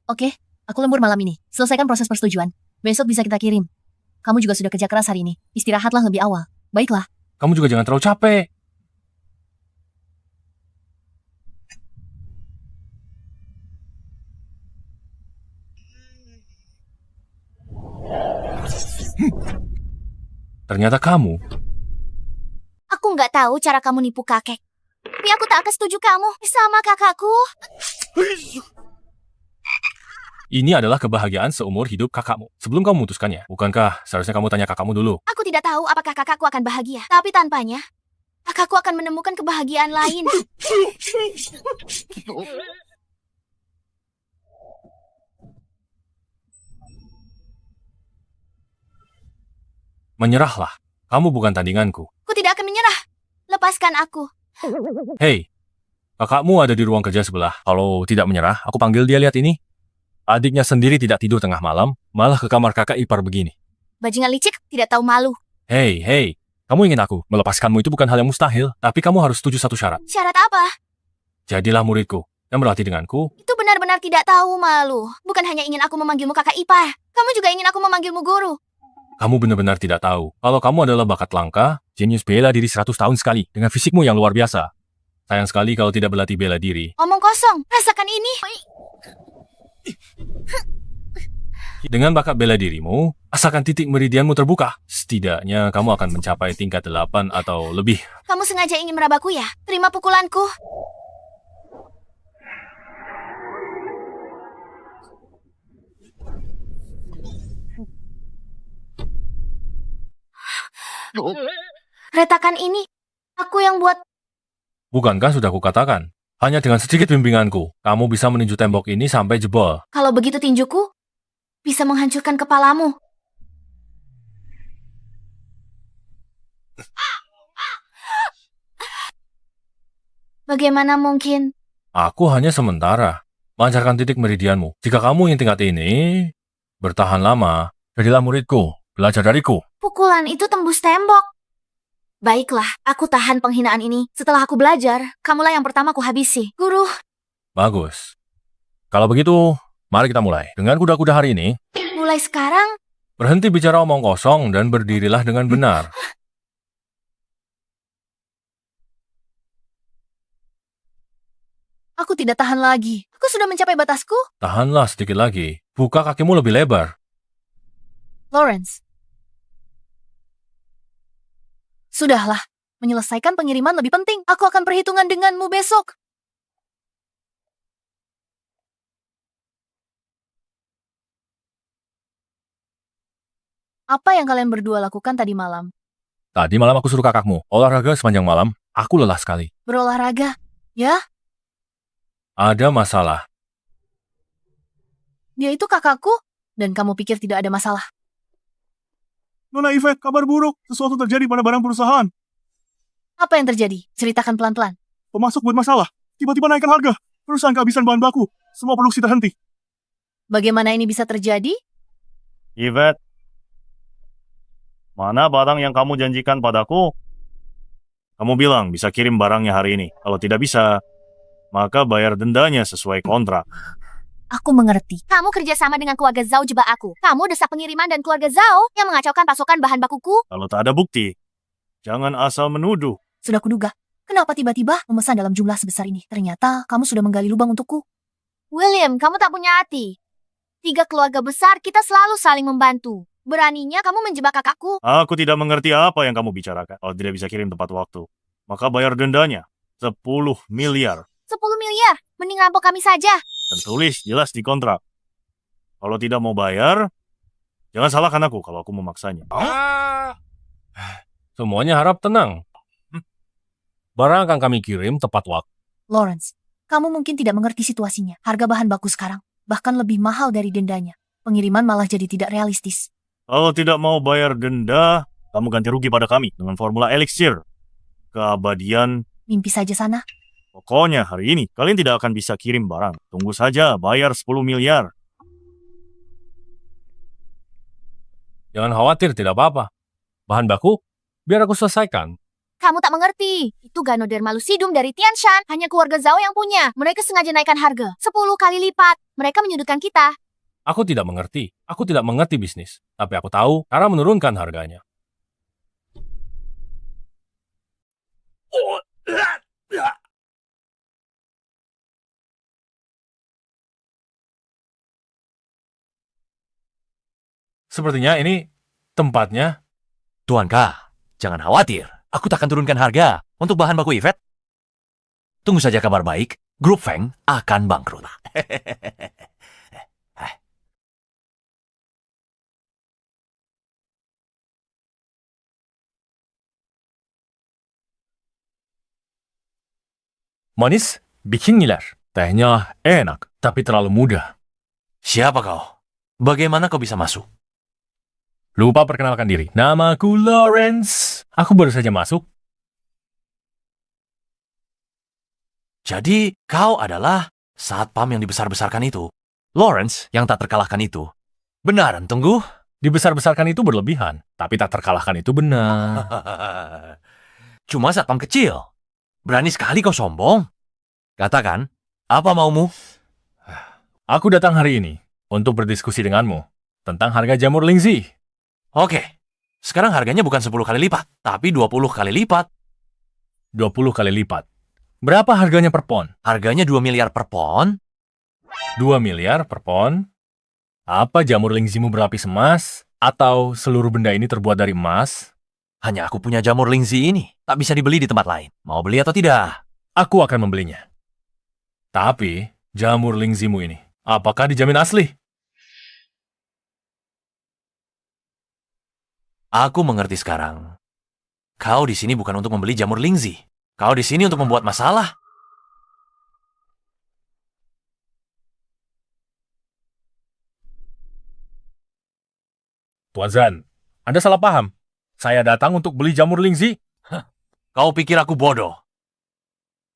Oke, aku lembur malam ini. Selesaikan proses persetujuan. Besok bisa kita kirim. Kamu juga sudah kerja keras hari ini. Istirahatlah lebih awal. Baiklah. Kamu juga jangan terlalu capek. Ternyata kamu. Aku nggak tahu cara kamu nipu kakek. Tapi aku tak akan setuju kamu sama kakakku. Ini adalah kebahagiaan seumur hidup kakakmu. Sebelum kamu memutuskannya, bukankah seharusnya kamu tanya kakakmu dulu? Aku tidak tahu apakah kakakku akan bahagia. Tapi tanpanya, kakakku akan menemukan kebahagiaan lain. Menyerahlah. Kamu bukan tandinganku. Aku tidak akan menyerah. Lepaskan aku. Hei, Kakakmu ada di ruang kerja sebelah. Kalau tidak menyerah, aku panggil dia. Lihat ini. Adiknya sendiri tidak tidur tengah malam, malah ke kamar kakak ipar begini. Bajingan licik, tidak tahu malu. Hei, kamu ingin aku melepaskanmu itu bukan hal yang mustahil, tapi kamu harus setuju satu syarat. Syarat apa? Jadilah muridku dan berlatih denganku. Itu benar-benar tidak tahu malu. Bukan hanya ingin aku memanggilmu kakak ipar. Kamu juga ingin aku memanggilmu guru. Kamu benar-benar tidak tahu. Kalau kamu adalah bakat langka, jenius bela diri 100 tahun sekali dengan fisikmu yang luar biasa. Sayang sekali kalau tidak berlatih bela diri. Omong kosong, rasakan ini. Dengan bakat bela dirimu, asalkan titik meridianmu terbuka, setidaknya kamu akan mencapai tingkat 8 atau lebih. Kamu sengaja ingin merabaku ya? Terima pukulanku. Retakan ini, aku yang buat. Bukankah sudah kukatakan? Hanya dengan sedikit bimbinganku, kamu bisa meninju tembok ini sampai jebol. Kalau begitu tinjuku bisa menghancurkan kepalamu. Bagaimana mungkin? Aku hanya sementara. Lancarkan titik meridianmu. Jika kamu ingin tingkat ini, bertahan lama. Jadilah muridku, belajar dariku. Pukulan itu tembus tembok. Baiklah, aku tahan penghinaan ini. Setelah aku belajar, kamulah yang pertama ku habisi. Guru. Bagus. Kalau begitu, mari kita mulai. Dengan kuda-kuda hari ini, Mulai sekarang, berhenti bicara omong kosong dan berdirilah dengan benar. Aku tidak tahan lagi. Aku sudah mencapai batasku. Tahanlah sedikit lagi. Buka kakimu lebih lebar. Lawrence. Sudahlah. Menyelesaikan pengiriman lebih penting. Aku akan perhitungan denganmu besok. Apa yang kalian berdua lakukan tadi malam? Tadi malam aku suruh kakakmu olahraga sepanjang malam. Aku lelah sekali. Berolahraga? Ya? Ada masalah. Dia itu kakakku, dan kamu pikir tidak ada masalah. Nona Yvette, kabar buruk. Sesuatu terjadi pada barang perusahaan. Apa yang terjadi? Ceritakan pelan-pelan. Pemasok buat masalah. Tiba-tiba naikkan harga. Perusahaan kehabisan bahan baku. Semua produksi terhenti. Bagaimana ini bisa terjadi? Yvette, mana barang yang kamu janjikan padaku? Kamu bilang bisa kirim barangnya hari ini. Kalau tidak bisa, maka bayar dendanya sesuai kontrak. Aku mengerti. kamu kerjasama dengan keluarga Zhao jebak aku. Kamu desak pengiriman dan keluarga Zhao yang mengacaukan pasokan bahan bakuku. Kalau tak ada bukti, jangan asal menuduh. Sudah kuduga. Kenapa tiba-tiba memesan dalam jumlah sebesar ini? Ternyata kamu sudah menggali lubang untukku. William, kamu tak punya hati. 3 keluarga besar, kita selalu saling membantu. Beraninya kamu menjebak kakakku. Aku tidak mengerti apa yang kamu bicarakan. Kalau tidak bisa kirim tepat waktu, maka bayar dendanya 10 miliar. 10 miliar, mending rampok kami saja. Tertulis jelas di kontrak. Kalau tidak mau bayar, jangan salahkan aku kalau aku memaksanya. Semuanya harap tenang. Barang akan kami kirim tepat waktu. Lawrence, kamu mungkin tidak mengerti situasinya. Harga bahan baku sekarang bahkan lebih mahal dari dendanya. Pengiriman malah jadi tidak realistis. Kalau tidak mau bayar denda, kamu ganti rugi pada kami dengan formula elixir. Keabadian. Mimpi saja sana. Pokoknya hari ini kalian tidak akan bisa kirim barang. Tunggu saja, bayar 10 miliar. Jangan khawatir, tidak apa-apa. Bahan baku, biar aku selesaikan. Kamu tak mengerti. Itu Ganoderma lucidum dari Tianshan. Hanya keluarga Zhao yang punya. Mereka sengaja naikkan harga 10 kali lipat. Mereka menyudutkan kita. Aku tidak mengerti. Aku tidak mengerti bisnis. Tapi aku tahu cara menurunkan harganya. Sepertinya ini tempatnya. Tuan K, jangan khawatir. Aku tak akan turunkan harga untuk bahan baku Yvette. Tunggu saja kabar baik. Grup Feng akan bangkrut. Manis, bikin ngiler. Tehnya enak, tapi terlalu mudah. Siapa kau? Bagaimana kau bisa masuk? Lupa perkenalkan diri. Namaku Lawrence. Aku baru saja masuk. Jadi, kau adalah satpam yang dibesar-besarkan itu. Lawrence yang tak terkalahkan itu. Benaran, tunggu. Dibesar-besarkan itu berlebihan, tapi tak terkalahkan itu benar. Cuma satpam kecil. Berani sekali kau sombong. Katakan, apa maumu? Aku datang hari ini untuk berdiskusi denganmu tentang harga jamur Lingzi. Oke, sekarang harganya bukan 10 kali lipat, tapi 20 kali lipat. 20 kali lipat. Berapa harganya per pon? Harganya 2 miliar per pon. 2 miliar per pon? Apa jamur Lingzimu berlapis emas? Atau seluruh benda ini terbuat dari emas? Hanya aku punya jamur Lingzi ini. Tak bisa dibeli di tempat lain. Mau beli atau tidak? Aku akan membelinya. Tapi, jamur Lingzimu ini, apakah dijamin asli? Aku mengerti sekarang. Kau di sini bukan untuk membeli jamur Lingzi. Kau di sini untuk membuat masalah. Tuan Zan, Anda salah paham. Saya datang untuk beli jamur Lingzi. Kau pikir aku bodoh?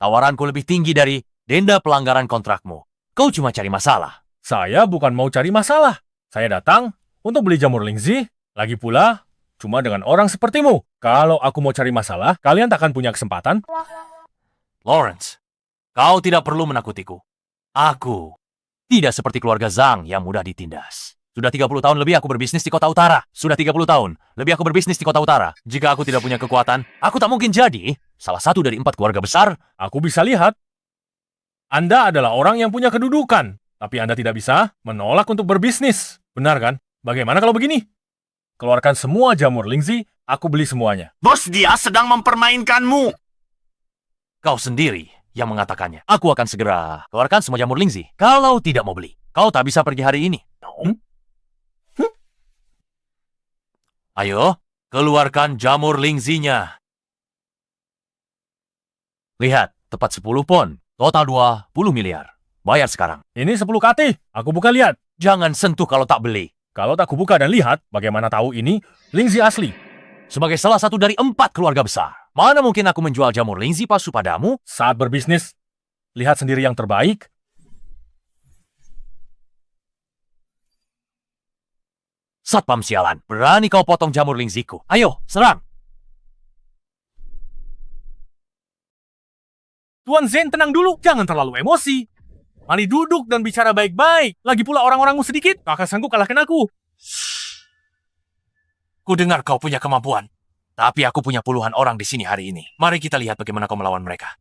Tawaranku lebih tinggi dari denda pelanggaran kontrakmu. Kau cuma cari masalah. Saya bukan mau cari masalah. Saya datang untuk beli jamur Lingzi. Lagi pula, cuma dengan orang sepertimu. Kalau aku mau cari masalah, kalian takkan punya kesempatan. Lawrence, kau tidak perlu menakutiku. Aku tidak seperti keluarga Zhang yang mudah ditindas. Sudah 30 tahun lebih aku berbisnis di kota utara. Sudah 30 tahun lebih aku berbisnis di kota utara. Jika aku tidak punya kekuatan, aku tak mungkin jadi salah satu dari 4 keluarga besar. Aku bisa lihat. Anda adalah orang yang punya kedudukan. Tapi Anda tidak bisa menolak untuk berbisnis. Benar kan? Bagaimana kalau begini? Keluarkan semua jamur Lingzi, aku beli semuanya. Bos, dia sedang mempermainkanmu. Kau sendiri yang mengatakannya. Aku akan segera keluarkan semua jamur Lingzi. Kalau tidak mau beli, kau tak bisa pergi hari ini. Ayo, keluarkan jamur Lingzinya. Lihat, tepat 10 pon. Total 20 miliar. Bayar sekarang. Ini 10 kati. Aku buka lihat. Jangan sentuh kalau tak beli. Kalau tak kubuka dan lihat, bagaimana tahu ini Lingzi asli? Sebagai salah satu dari 4 keluarga besar, mana mungkin aku menjual jamur Lingzi palsu padamu? Saat berbisnis, lihat sendiri yang terbaik. Satpam sialan, berani kau potong jamur Lingziku. Ayo, serang. Tuan Zen, tenang dulu. Jangan terlalu emosi. Mari duduk dan bicara baik-baik. Lagi pula orang-orangmu sedikit, kakak sanggup kalahkan aku. Ku dengar kau punya kemampuan. Tapi aku punya puluhan orang di sini hari ini. Mari kita lihat bagaimana kau melawan mereka.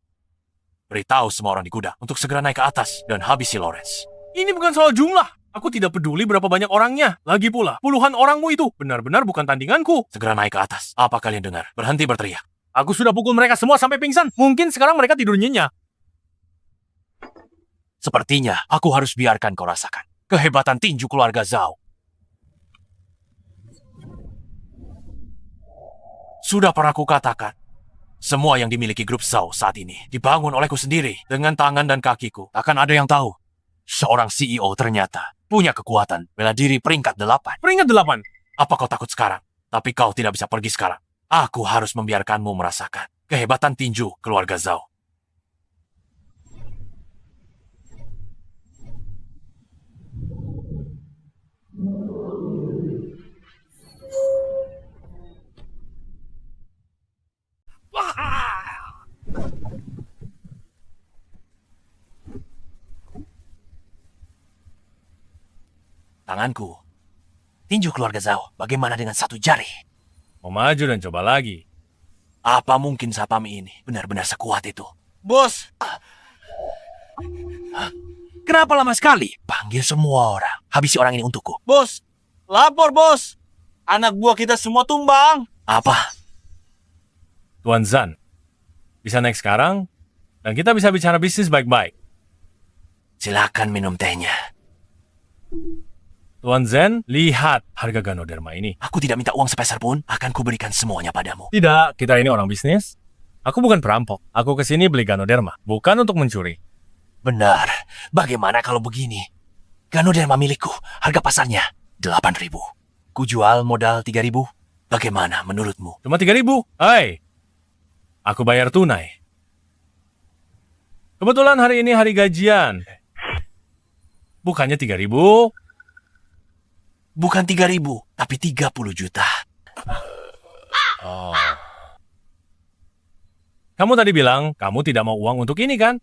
Beritahu semua orang di gudang untuk segera naik ke atas dan habisi Lawrence. Ini bukan soal jumlah. Aku tidak peduli berapa banyak orangnya. Lagi pula, puluhan orangmu itu benar-benar bukan tandinganku. Segera naik ke atas. Apa kalian dengar? Berhenti berteriak. Aku sudah pukul mereka semua sampai pingsan. Mungkin sekarang mereka tidur nyenyak. Sepertinya aku harus biarkan kau rasakan kehebatan tinju keluarga Zhao. Sudah pernah kukatakan, semua yang dimiliki grup Zhao saat ini dibangun olehku sendiri dengan tangan dan kakiku. Takkan ada yang tahu. Seorang CEO ternyata punya kekuatan bela diri peringkat 8. Peringkat 8. Apa kau takut sekarang? Tapi kau tidak bisa pergi sekarang. Aku harus membiarkanmu merasakan kehebatan tinju keluarga Zhao. Tanganku. Tinju keluarga Zhao, bagaimana dengan satu jari? Mau maju dan coba lagi. Apa mungkin Sapami ini benar-benar sekuat itu? Bos, Kenapa lama sekali? Panggil semua orang. Habisi orang ini untukku. bos. Lapor, bos. Anak buah kita semua tumbang. Apa? Tuan Zan, bisa naik sekarang, dan kita bisa bicara bisnis baik-baik. Silakan minum tehnya. Tuan Zen, lihat harga Ganoderma ini. Aku tidak minta uang sepeser pun. Akan kuberikan semuanya padamu. Tidak, kita ini orang bisnis. Aku bukan perampok. Aku kesini beli Ganoderma, bukan untuk mencuri. Benar. Bagaimana kalau begini? Ganoderma milikku. Harga pasarnya 8.000. Kujual modal 3.000. Bagaimana menurutmu? Cuma 3.000. Hai, aku bayar tunai. Kebetulan hari ini hari gajian. Bukannya 3.000? Bukan 3.000, tapi 30 juta. Oh. Kamu tadi bilang kamu tidak mau uang untuk ini, kan?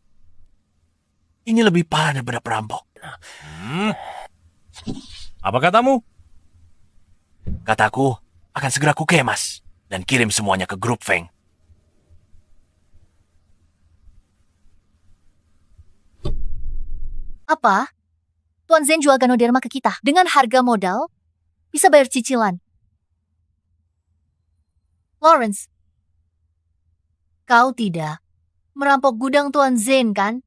Ini lebih parah daripada perampok. Apa katamu? Kataku, akan segera kukemas dan kirim semuanya ke grup Feng. Apa? Tuan Zen jual Ganoderma ke kita dengan harga modal, bisa bayar cicilan. Lawrence, kau tidak merampok gudang Tuan Zen, kan?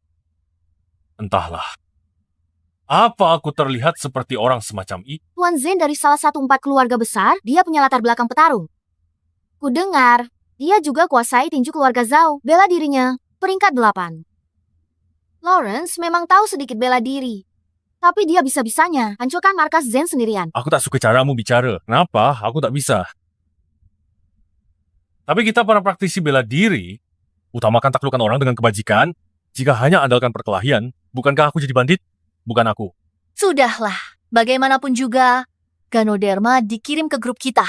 Entahlah. Apa aku terlihat seperti orang semacam itu? Tuan Zen dari salah satu 4 keluarga besar, dia punya latar belakang petarung. Kudengar, dia juga kuasai tinju keluarga Zhao, bela dirinya, peringkat 8. Lawrence memang tahu sedikit bela diri. Tapi dia bisa-bisanya hancurkan markas Zen sendirian. Aku tak suka caramu bicara. Kenapa? Aku tak bisa. Tapi kita para praktisi bela diri, utamakan taklukkan orang dengan kebajikan. Jika hanya andalkan perkelahian, bukankah aku jadi bandit? Bukan aku. Sudahlah, bagaimanapun juga, Ganoderma dikirim ke grup kita.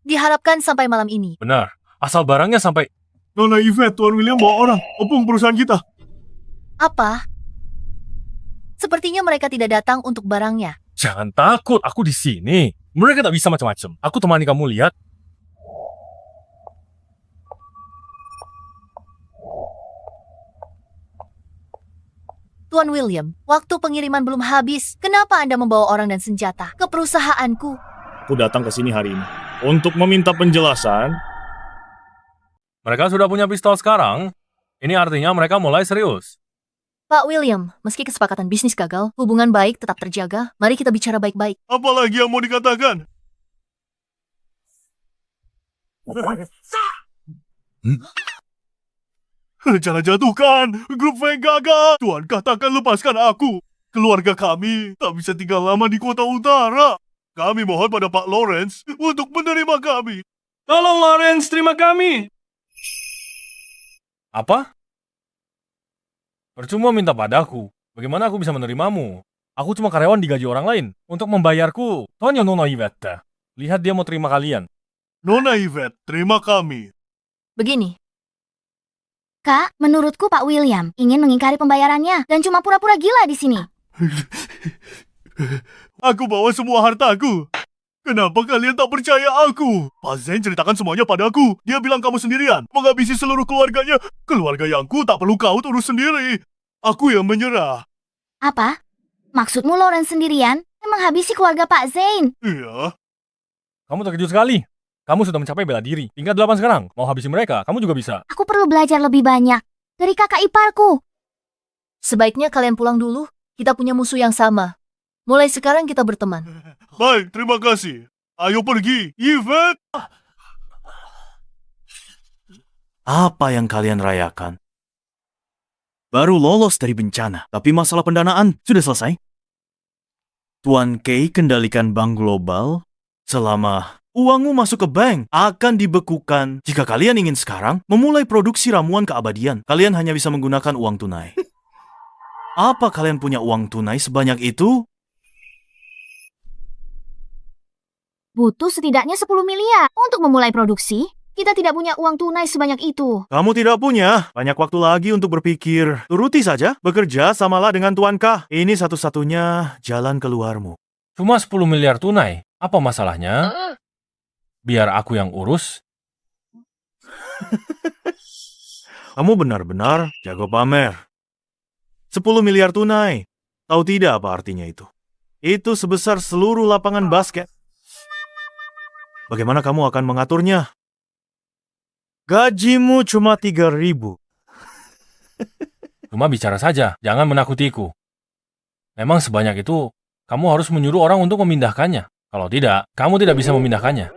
Diharapkan sampai malam ini. Benar. Asal barangnya sampai... Nona Yvette, Tuan William bawa orang. Opung perusahaan kita. Apa? Sepertinya mereka tidak datang untuk barangnya. Jangan takut, aku di sini. Mereka tak bisa macam-macam. Aku temani kamu lihat. Tuan William, waktu pengiriman belum habis. Kenapa Anda membawa orang dan senjata ke perusahaanku? Aku datang ke sini hari ini untuk meminta penjelasan. Mereka sudah punya pistol sekarang. Ini artinya mereka mulai serius. Pak William, meski kesepakatan bisnis gagal, hubungan baik tetap terjaga. Mari kita bicara baik-baik. Apalagi yang mau dikatakan? Rencana jatuhkan, grup Feng gagal. Tuan katakan lepaskan aku. Keluarga kami tak bisa tinggal lama di kota utara. Kami mohon pada Pak Lawrence untuk menerima kami. Tolong Lawrence, terima kami. Apa? Percuma minta padaku. Bagaimana aku bisa menerimamu? Aku cuma karyawan digaji orang lain untuk membayarku. Tonyo Nona Yvette. Lihat dia mau terima kalian. Nona Yvette, terima kami. Begini, Kak, menurutku Pak William ingin mengingkari pembayarannya dan cuma pura-pura gila di sini. Aku bawa semua hartaku. Kenapa kalian tak percaya aku? Pak Zen ceritakan semuanya padaku. Dia bilang kamu sendirian, menghabisi seluruh keluarganya. Keluarga yangku tak perlu kau urus sendiri. Aku yang menyerah. Apa? Maksudmu Lawrence sendirian menghabisi keluarga Pak Zain? Iya. Kamu terkejut sekali. Kamu sudah mencapai bela diri. Tingkat 8 sekarang. Mau habisi mereka, kamu juga bisa. Aku perlu belajar lebih banyak dari kakak iparku. sebaiknya kalian pulang dulu. Kita punya musuh yang sama. Mulai sekarang kita berteman. Baik, terima kasih. Ayo pergi, Yvette. Apa yang kalian rayakan? Baru lolos dari bencana, tapi masalah pendanaan sudah selesai. Tuan Kei kendalikan bank global selama uangmu masuk ke bank akan dibekukan. Jika kalian ingin sekarang memulai produksi ramuan keabadian, kalian hanya bisa menggunakan uang tunai. Apa kalian punya uang tunai sebanyak itu? Butuh setidaknya 10 miliar untuk memulai produksi. Kita tidak punya uang tunai sebanyak itu. Kamu tidak punya banyak waktu lagi untuk berpikir. Turuti saja, bekerja samalah dengan Tuan K. Ini satu-satunya jalan keluarmu. Cuma 10 miliar tunai. Apa masalahnya? Biar aku yang urus. Kamu benar-benar jago pamer. 10 miliar tunai. Tahu tidak apa artinya itu? Itu sebesar seluruh lapangan basket. Bagaimana kamu akan mengaturnya? Gajimu cuma 3.000. Cuma bicara saja, jangan menakutiku. Memang sebanyak itu, kamu harus menyuruh orang untuk memindahkannya. Kalau tidak, kamu tidak bisa memindahkannya.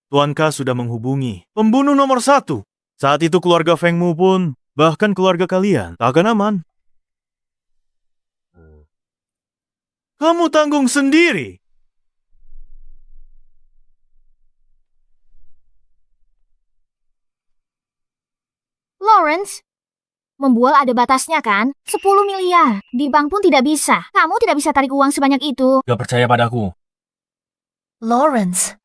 Tuan K sudah menghubungi pembunuh nomor 1. Saat itu keluarga Fengmu pun, bahkan keluarga kalian, tak akan aman. Kamu tanggung sendiri. Lawrence, membual ada batasnya kan? 10 miliar. Di bank pun tidak bisa. Kamu tidak bisa tarik uang sebanyak itu. Gak percaya padaku. Lawrence,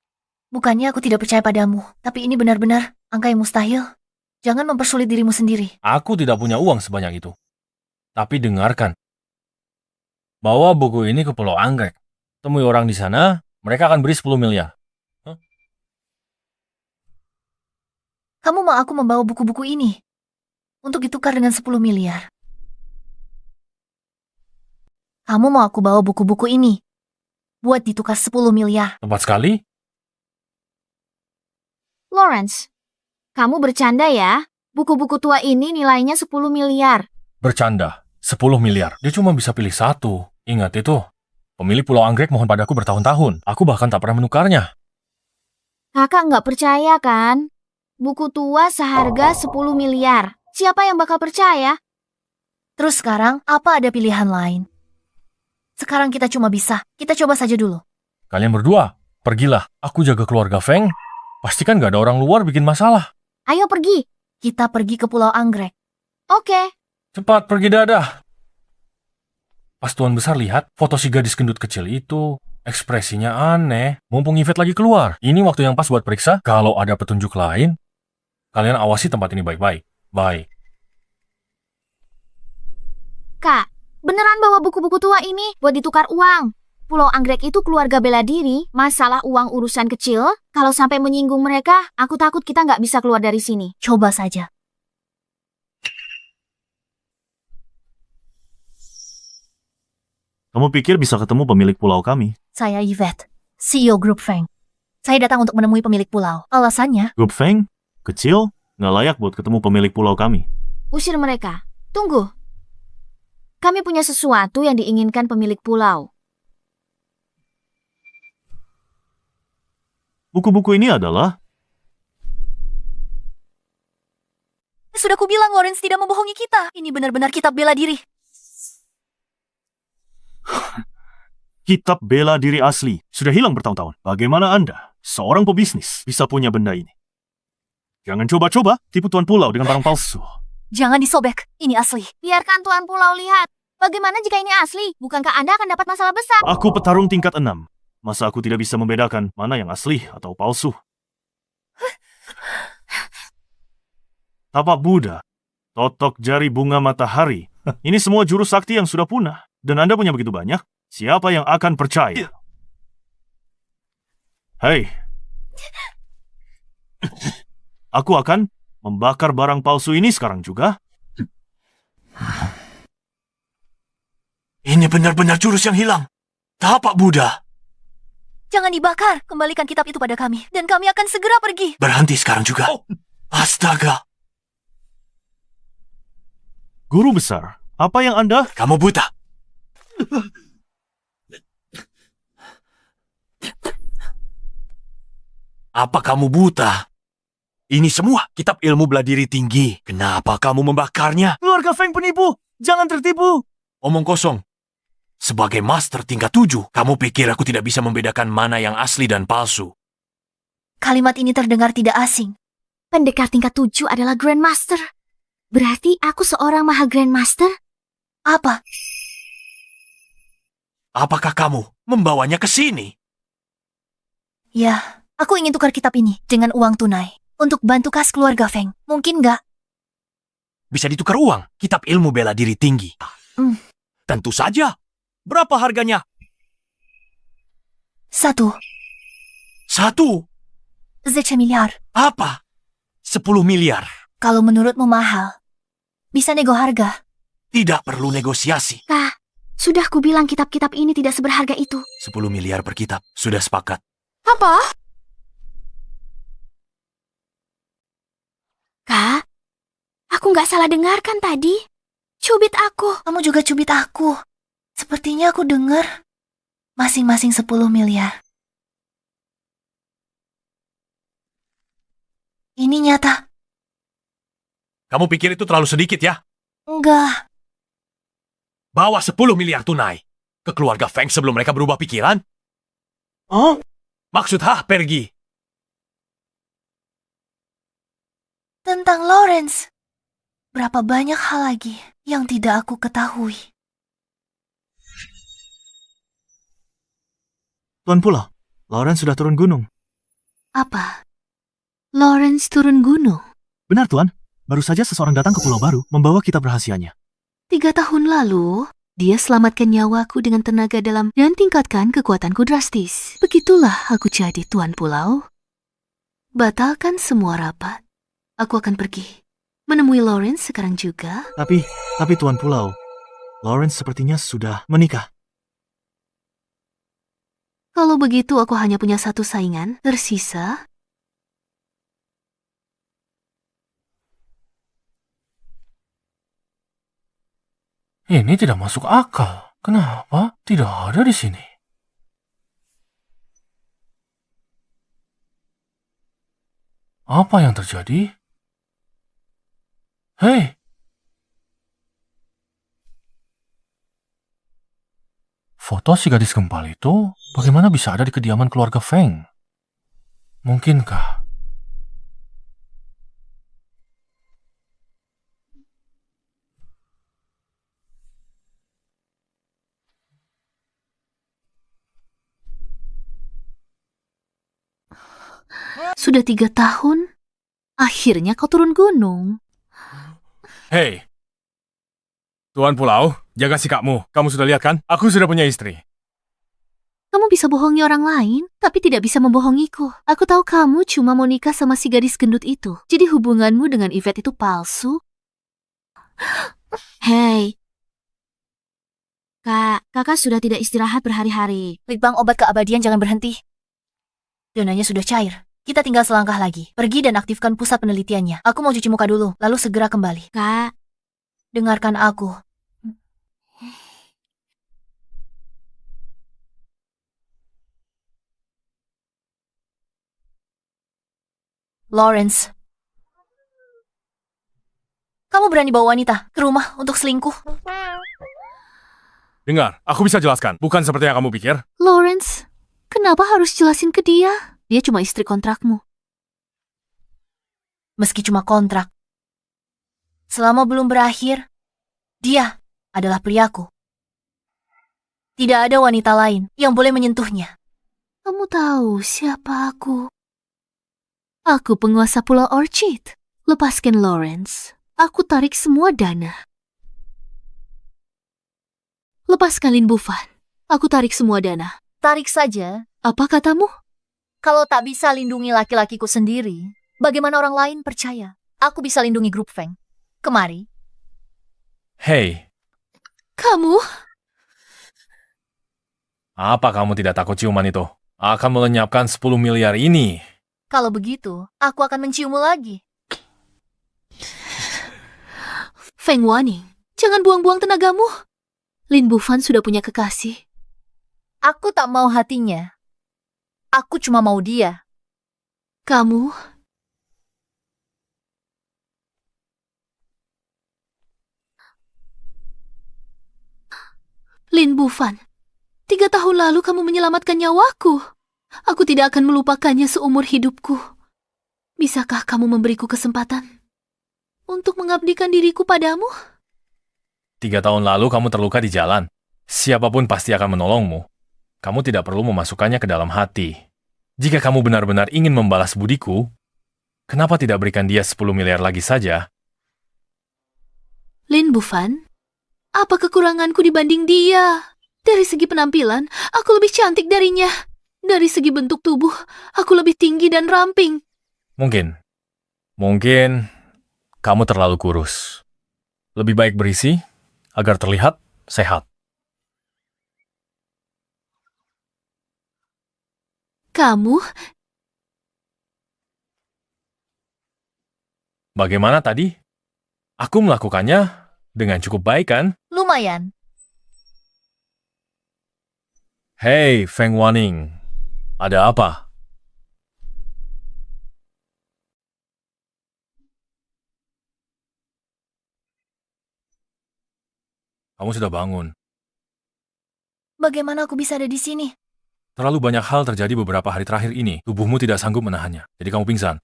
bukannya aku tidak percaya padamu, tapi ini benar-benar angka yang mustahil. Jangan mempersulit dirimu sendiri. Aku tidak punya uang sebanyak itu. Tapi dengarkan. Bawa buku ini ke Pulau Anggrek. Temui orang di sana, mereka akan beri 10 miliar. Kamu mau aku membawa buku-buku ini untuk ditukar dengan 10 miliar? Kamu mau aku bawa buku-buku ini buat ditukar 10 miliar? Tepat sekali. Lawrence, kamu bercanda ya? Buku-buku tua ini nilainya 10 miliar. Bercanda. 10 miliar. Dia cuma bisa pilih satu. Ingat itu. Pemilik Pulau Anggrek mohon padaku bertahun-tahun. Aku bahkan tak pernah menukarnya. Kakak nggak percaya kan? Buku tua seharga 10 miliar. Siapa yang bakal percaya? Terus sekarang, apa ada pilihan lain? Sekarang kita cuma bisa. Kita coba saja dulu. Kalian berdua, pergilah. Aku jaga keluarga Feng. Pastikan gak ada orang luar bikin masalah. Ayo pergi. Kita pergi ke Pulau Anggrek. Oke. Cepat pergi dadah. Pas Tuan Besar lihat foto si gadis gendut kecil itu, ekspresinya aneh. Mumpung Yvette lagi keluar. Ini waktu yang pas buat periksa. Kalau ada petunjuk lain, kalian awasi tempat ini baik-baik. Baik. Kak, beneran bawa buku-buku tua ini buat ditukar uang. Pulau Anggrek itu keluarga bela diri. Masalah uang urusan kecil. Kalau sampai menyinggung mereka, aku takut kita nggak bisa keluar dari sini. Coba saja. Kamu pikir bisa ketemu pemilik pulau kami? Saya Yvette, CEO Grup Feng. Saya datang untuk menemui pemilik pulau. Alasannya, Grup Feng? Kecil? Nggak layak buat ketemu pemilik pulau kami. Usir mereka. Tunggu. Kami punya sesuatu yang diinginkan pemilik pulau. Buku-buku ini adalah... sudah kubilang Lawrence tidak membohongi kita. Ini benar-benar kitab bela diri. Kitab bela diri asli. Sudah hilang bertahun-tahun. Bagaimana Anda, seorang pebisnis, bisa punya benda ini? Jangan coba-coba tipu tuan pulau dengan barang palsu. Jangan disobek, ini asli. Biarkan tuan pulau lihat. Bagaimana jika ini asli? Bukankah Anda akan dapat masalah besar? Aku petarung tingkat 6. Masa aku tidak bisa membedakan mana yang asli atau palsu? Tapak Buddha, totok jari bunga matahari. Ini semua jurus sakti yang sudah punah. Dan Anda punya begitu banyak? Siapa yang akan percaya? Hei. Aku akan membakar barang palsu ini sekarang juga. Ini benar-benar jurus yang hilang. Tapak Buddha. Jangan dibakar, kembalikan kitab itu pada kami. Dan kami akan segera pergi. Berhenti sekarang juga. Astaga. Guru besar, apa yang Anda... Kamu buta. Apa kamu buta? Ini semua kitab ilmu bela diri tinggi. Kenapa kamu membakarnya? Keluarga Feng penipu! Jangan tertipu! Omong kosong. Sebagai master tingkat 7, kamu pikir aku tidak bisa membedakan mana yang asli dan palsu? Kalimat ini terdengar tidak asing. Pendekar tingkat 7 adalah Grandmaster. Berarti aku seorang Maha Grandmaster? Apa? Apakah kamu membawanya ke sini? Ya, aku ingin tukar kitab ini dengan uang tunai. Untuk bantu kas keluarga Feng. Mungkin nggak? Bisa ditukar uang, kitab ilmu bela diri tinggi. Tentu saja. Berapa harganya? 1 miliar. Apa? 10 miliar. Kalau menurutmu mahal, bisa nego harga. Tidak perlu negosiasi. Kak, sudah kubilang kitab-kitab ini tidak seberharga itu. 10 miliar per kitab. Sudah sepakat. Apa? Kak, aku nggak salah dengarkan tadi. Cubit aku. Kamu juga cubit aku. Sepertinya aku dengar masing-masing 10 miliar. Ini nyata. Kamu pikir itu terlalu sedikit ya? Enggak. Bawa 10 miliar tunai ke keluarga Feng sebelum mereka berubah pikiran? Maksud pergi. Tentang Lawrence. berapa banyak hal lagi yang tidak aku ketahui. Tuan Pulau, Lawrence sudah turun gunung. Apa? Lawrence turun gunung? Benar, Tuan. Baru saja seseorang datang ke pulau baru membawa kitab rahasianya. 3 tahun lalu, dia selamatkan nyawaku dengan tenaga dalam dan tingkatkan kekuatanku drastis. Begitulah aku jadi tuan pulau. Batalkan semua rapat. Aku akan pergi. Menemui Lawrence sekarang juga. Tapi Tuan Pulau, Lawrence sepertinya sudah menikah. Kalau begitu aku hanya punya 1 saingan tersisa. Ini tidak masuk akal. Kenapa tidak ada di sini? Apa yang terjadi? Hei! Foto si gadis gempal itu bagaimana bisa ada di kediaman keluarga Feng? Mungkinkah? Sudah 3 tahun? Akhirnya kau turun gunung. Hei! Tuan Pulau, jaga sikapmu. Kamu sudah lihat kan? Aku sudah punya istri. Kamu bisa bohongi orang lain, tapi tidak bisa membohongiku. Aku tahu kamu cuma mau nikah sama si gadis gendut itu. Jadi hubunganmu dengan Yvette itu palsu. Hei. Kak, kakak sudah tidak istirahat berhari-hari. Litbang obat keabadian jangan berhenti. Donanya sudah cair. Kita tinggal selangkah lagi. Pergi dan aktifkan pusat penelitiannya. Aku mau cuci muka dulu, lalu segera kembali. Kak, Dengarkan aku. Lawrence. Kamu berani bawa wanita ke rumah untuk selingkuh? Dengar, aku bisa jelaskan. Bukan seperti yang kamu pikir. Lawrence, kenapa harus jelasin ke dia? Dia cuma istri kontrakmu. Meski cuma kontrak. Selama belum berakhir, dia adalah priaku. Tidak ada wanita lain yang boleh menyentuhnya. Kamu tahu siapa aku? Aku penguasa Pulau Orchid. Lepaskan Lawrence. Aku tarik semua dana. Lepaskan Lin Bufan. Aku tarik semua dana. Tarik saja. Apa katamu? Kalau tak bisa lindungi laki-lakiku sendiri, bagaimana orang lain percaya? Aku bisa lindungi grup Feng. Kemari. Hei, Kamu? apa kamu tidak takut ciuman itu? Akan melenyapkan 10 miliar ini. Kalau begitu, aku akan menciummu lagi. Feng Waning, jangan buang-buang tenagamu. Lin Bufan sudah punya kekasih. Aku tak mau hatinya. Aku cuma mau dia. Kamu? Lin Bufan, 3 tahun lalu kamu menyelamatkan nyawaku. Aku tidak akan melupakannya seumur hidupku. Bisakah kamu memberiku kesempatan untuk mengabdikan diriku padamu? 3 tahun lalu kamu terluka di jalan. Siapapun pasti akan menolongmu. Kamu tidak perlu memasukkannya ke dalam hati. Jika kamu benar-benar ingin membalas budiku, kenapa tidak berikan dia 10 miliar lagi saja? Lin Bufan, apa kekuranganku dibanding dia? Dari segi penampilan, aku lebih cantik darinya. Dari segi bentuk tubuh, aku lebih tinggi dan ramping. Mungkin kamu terlalu kurus. Lebih baik berisi agar terlihat sehat. Kamu? Bagaimana tadi? Aku melakukannya dengan cukup baik kan? Lumayan. Hei, Feng Waning. Ada apa? Kamu sudah bangun. Bagaimana aku bisa ada di sini? Terlalu banyak hal terjadi beberapa hari terakhir ini. Tubuhmu tidak sanggup menahannya. Jadi kamu pingsan.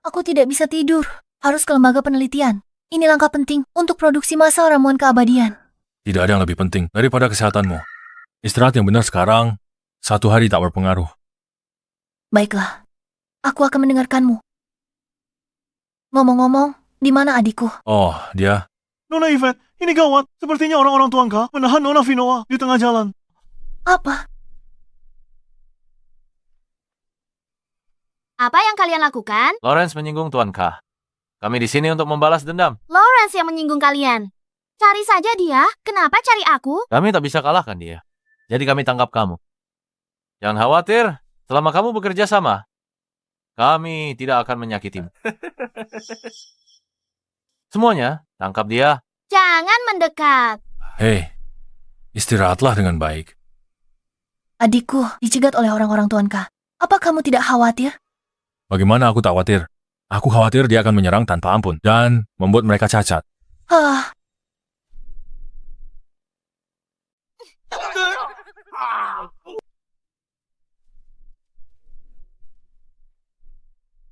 Aku tidak bisa tidur. Harus ke lembaga penelitian. Ini langkah penting untuk produksi massal ramuan keabadian. Tidak ada yang lebih penting daripada kesehatanmu. Istirahat yang benar sekarang, 1 hari tak berpengaruh. Baiklah, aku akan mendengarkanmu. Ngomong-ngomong, di mana adikku? Oh, dia... Nona Yvette, ini gawat. Sepertinya orang-orang Tuanka menahan Nona Vinoa di tengah jalan. Apa? Apa yang kalian lakukan? Lawrence menyinggung Tuan K. Kami di sini untuk membalas dendam. Lawrence yang menyinggung kalian. Cari saja dia. Kenapa cari aku? Kami tak bisa kalahkan dia. Jadi kami tangkap kamu. Jangan khawatir, selama kamu bekerja sama, kami tidak akan menyakitimu. Semuanya, tangkap dia. Jangan mendekat. Hei, istirahatlah dengan baik. Adikku dicegat oleh orang-orang Tuanka. Apa kamu tidak khawatir? Bagaimana aku tak khawatir? Aku khawatir dia akan menyerang tanpa ampun dan membuat mereka cacat. Hah,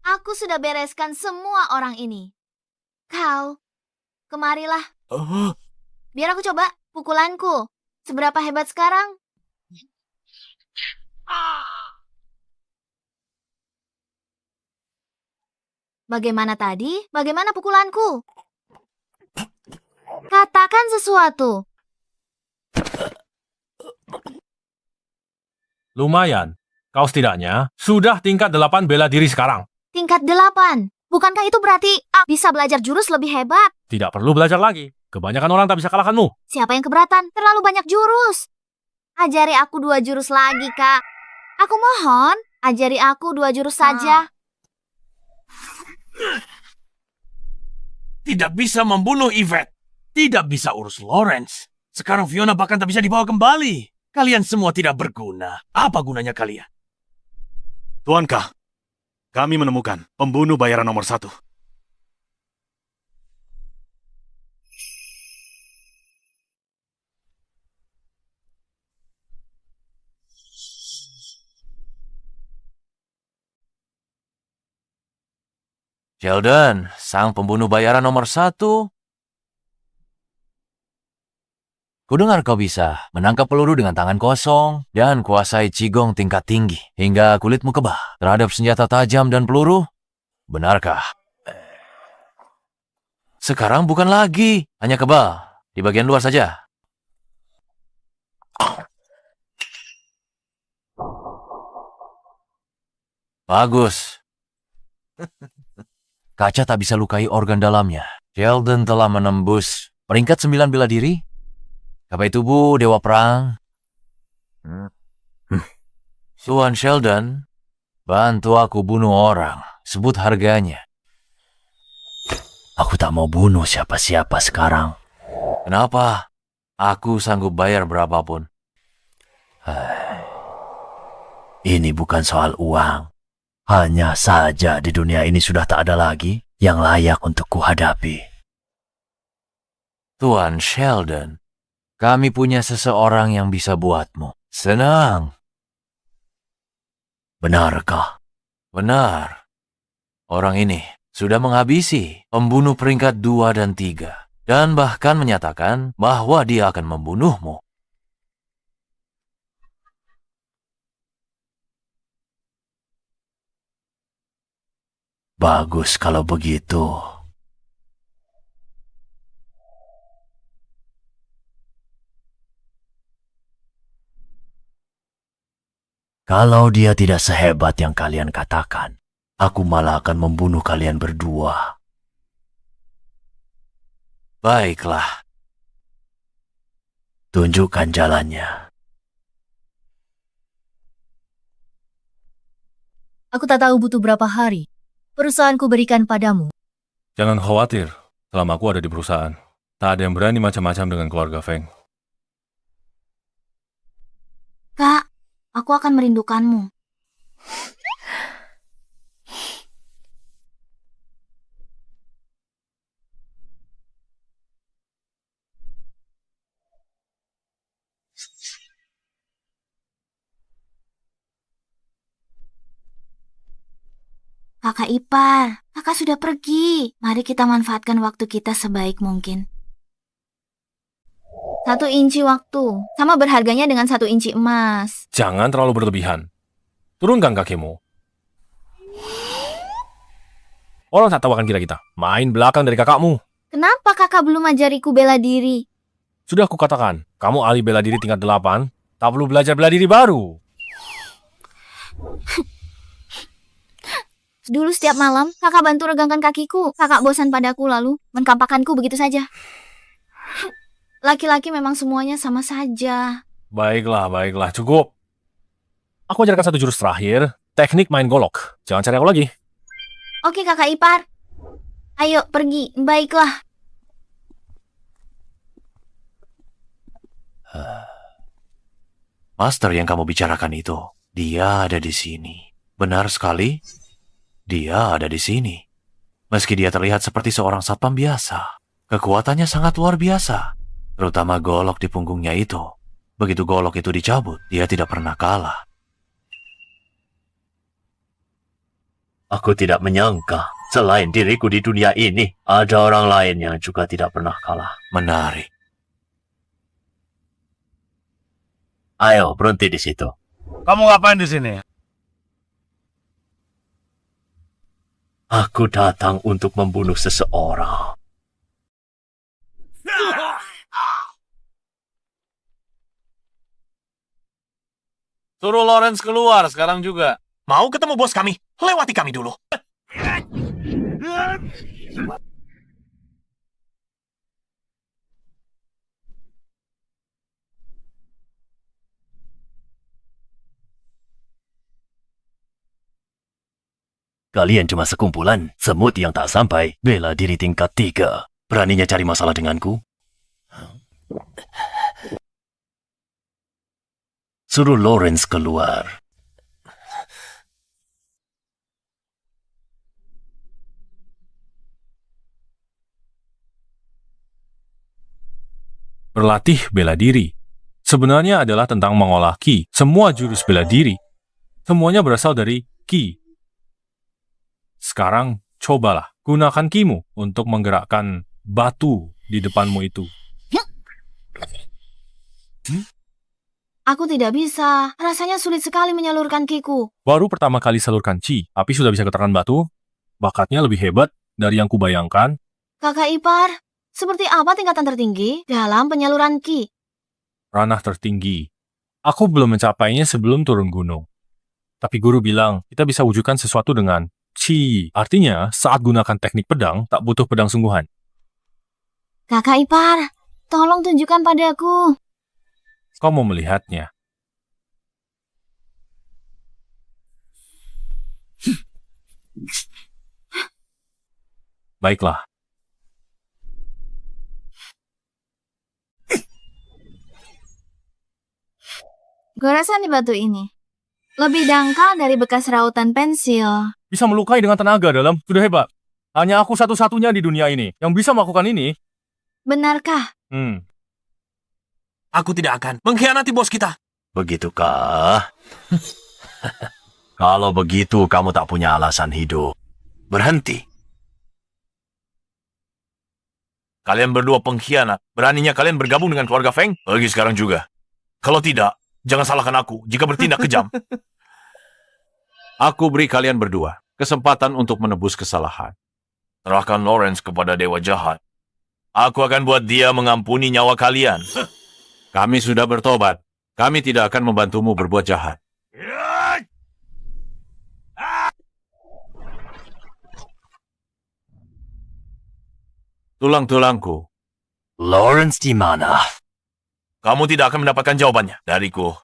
Aku sudah bereskan semua orang ini. Kau, kemarilah. Biar aku coba pukulanku. Seberapa hebat sekarang? Bagaimana tadi? Bagaimana pukulanku? Katakan sesuatu. Lumayan. Kau setidaknya sudah tingkat 8 bela diri sekarang. Tingkat 8. Bukankah itu berarti bisa belajar jurus lebih hebat? Tidak perlu belajar lagi. Kebanyakan orang tak bisa kalahkanmu. Siapa yang keberatan? Terlalu banyak jurus. Ajari aku 2 jurus lagi, Kak. Aku mohon, ajari aku 2 jurus saja. Tidak bisa membunuh Yvette. Tidak bisa urus Lawrence. Sekarang Fiona bahkan tak bisa dibawa kembali. Kalian semua tidak berguna. Apa gunanya kalian? Tuanka, kami menemukan pembunuh bayaran nomor 1. Sheldon, sang pembunuh bayaran nomor 1. Kudengar kau bisa menangkap peluru dengan tangan kosong dan kuasai Qigong tingkat tinggi hingga kulitmu kebal terhadap senjata tajam dan peluru. Benarkah? Sekarang bukan lagi, hanya kebal di bagian luar saja. Bagus. Kaca tak bisa lukai organ dalamnya. Sheldon telah menembus peringkat 9 bela diri. Kapai tubuh Dewa Perang. Tuan Sheldon, bantu aku bunuh orang. Sebut harganya. Aku tak mau bunuh siapa-siapa sekarang. Kenapa? Aku sanggup bayar berapapun. Ini bukan soal uang. Hanya saja di dunia ini sudah tak ada lagi yang layak untuk kuhadapi. Tuan Sheldon, kami punya seseorang yang bisa buatmu senang. Benarkah? Benar. Orang ini sudah menghabisi pembunuh peringkat 2 dan 3. Dan bahkan menyatakan bahwa dia akan membunuhmu. Bagus kalau begitu. Kalau dia tidak sehebat yang kalian katakan, aku malah akan membunuh kalian berdua. Baiklah. Tunjukkan jalannya. aku tak tahu butuh berapa hari. Perusahaanku berikan padamu. Jangan khawatir, selama aku ada di perusahaan. Tak ada yang berani macam-macam dengan keluarga Feng. Kak, aku akan merindukanmu. Kakak ipar, kakak sudah pergi. Mari kita manfaatkan waktu kita sebaik mungkin. 1 inci waktu, sama berharganya dengan 1 inci emas. Jangan terlalu berlebihan. Turunkan kakimu. Orang tak tahu akan kita. Main belakang dari kakakmu. Kenapa kakak belum ajariku bela diri? Sudah aku katakan, kamu ahli bela diri tingkat 8, tak perlu belajar bela diri baru. Dulu setiap malam, kakak bantu regangkan kakiku. Kakak bosan padaku lalu menkampakkanku begitu saja. Laki-laki memang semuanya sama saja. Baiklah, cukup. Aku ajarkan 1 jurus terakhir, teknik main golok. Jangan cari aku lagi. Oke kakak ipar. Ayo pergi, baiklah. Master yang kamu bicarakan itu, dia ada di sini. Benar sekali, dia ada di sini. Meski dia terlihat seperti seorang satpam biasa, kekuatannya sangat luar biasa. Terutama golok di punggungnya itu. Begitu golok itu dicabut, dia tidak pernah kalah. Aku tidak menyangka, selain diriku di dunia ini, ada orang lain yang juga tidak pernah kalah. Menarik. Ayo, berhenti di situ. Kamu ngapain di sini? Aku datang untuk membunuh seseorang. Suruh Lawrence keluar sekarang juga. Mau ketemu bos kami? Lewati kami dulu. Kalian cuma sekumpulan semut yang tak sampai bela diri tingkat 3. Beraninya cari masalah denganku? Suruh Lawrence keluar. Berlatih bela diri. Sebenarnya adalah tentang mengolah ki. Semua jurus bela diri, semuanya berasal dari ki. Sekarang, cobalah. Gunakan kimu untuk menggerakkan batu di depanmu itu. Aku tidak bisa. Rasanya sulit sekali menyalurkan kiku. Baru pertama kali salurkan chi, tapi sudah bisa getaran batu. Bakatnya lebih hebat dari yang kubayangkan. Kakak ipar, seperti apa tingkatan tertinggi dalam penyaluran ki? Ranah tertinggi. Aku belum mencapainya sebelum turun gunung. Tapi guru bilang, kita bisa wujudkan sesuatu dengan chi. Artinya, saat gunakan teknik pedang, tak butuh pedang sungguhan. Kakak ipar, tolong tunjukkan padaku. Kau mau melihatnya. Baiklah. Goresan di batu ini lebih dangkal dari bekas rautan pensil. Bisa melukai dengan tenaga dalam, sudah hebat. Hanya aku satu-satunya di dunia ini yang bisa melakukan ini. Benarkah? Aku tidak akan mengkhianati bos kita. Begitukah? Kalau begitu, kamu tak punya alasan hidup. Berhenti. Kalian berdua pengkhianat. Beraninya kalian bergabung dengan keluarga Feng? Pergi sekarang juga. Kalau tidak, jangan salahkan aku jika bertindak kejam. Aku beri kalian berdua kesempatan untuk menebus kesalahan. Serahkan Lawrence kepada Dewa Jahat. Aku akan buat dia mengampuni nyawa kalian. Kami sudah bertobat. Kami tidak akan membantumu berbuat jahat. Tulang-tulangku. Lawrence di mana? Kamu tidak akan mendapatkan jawabannya dariku.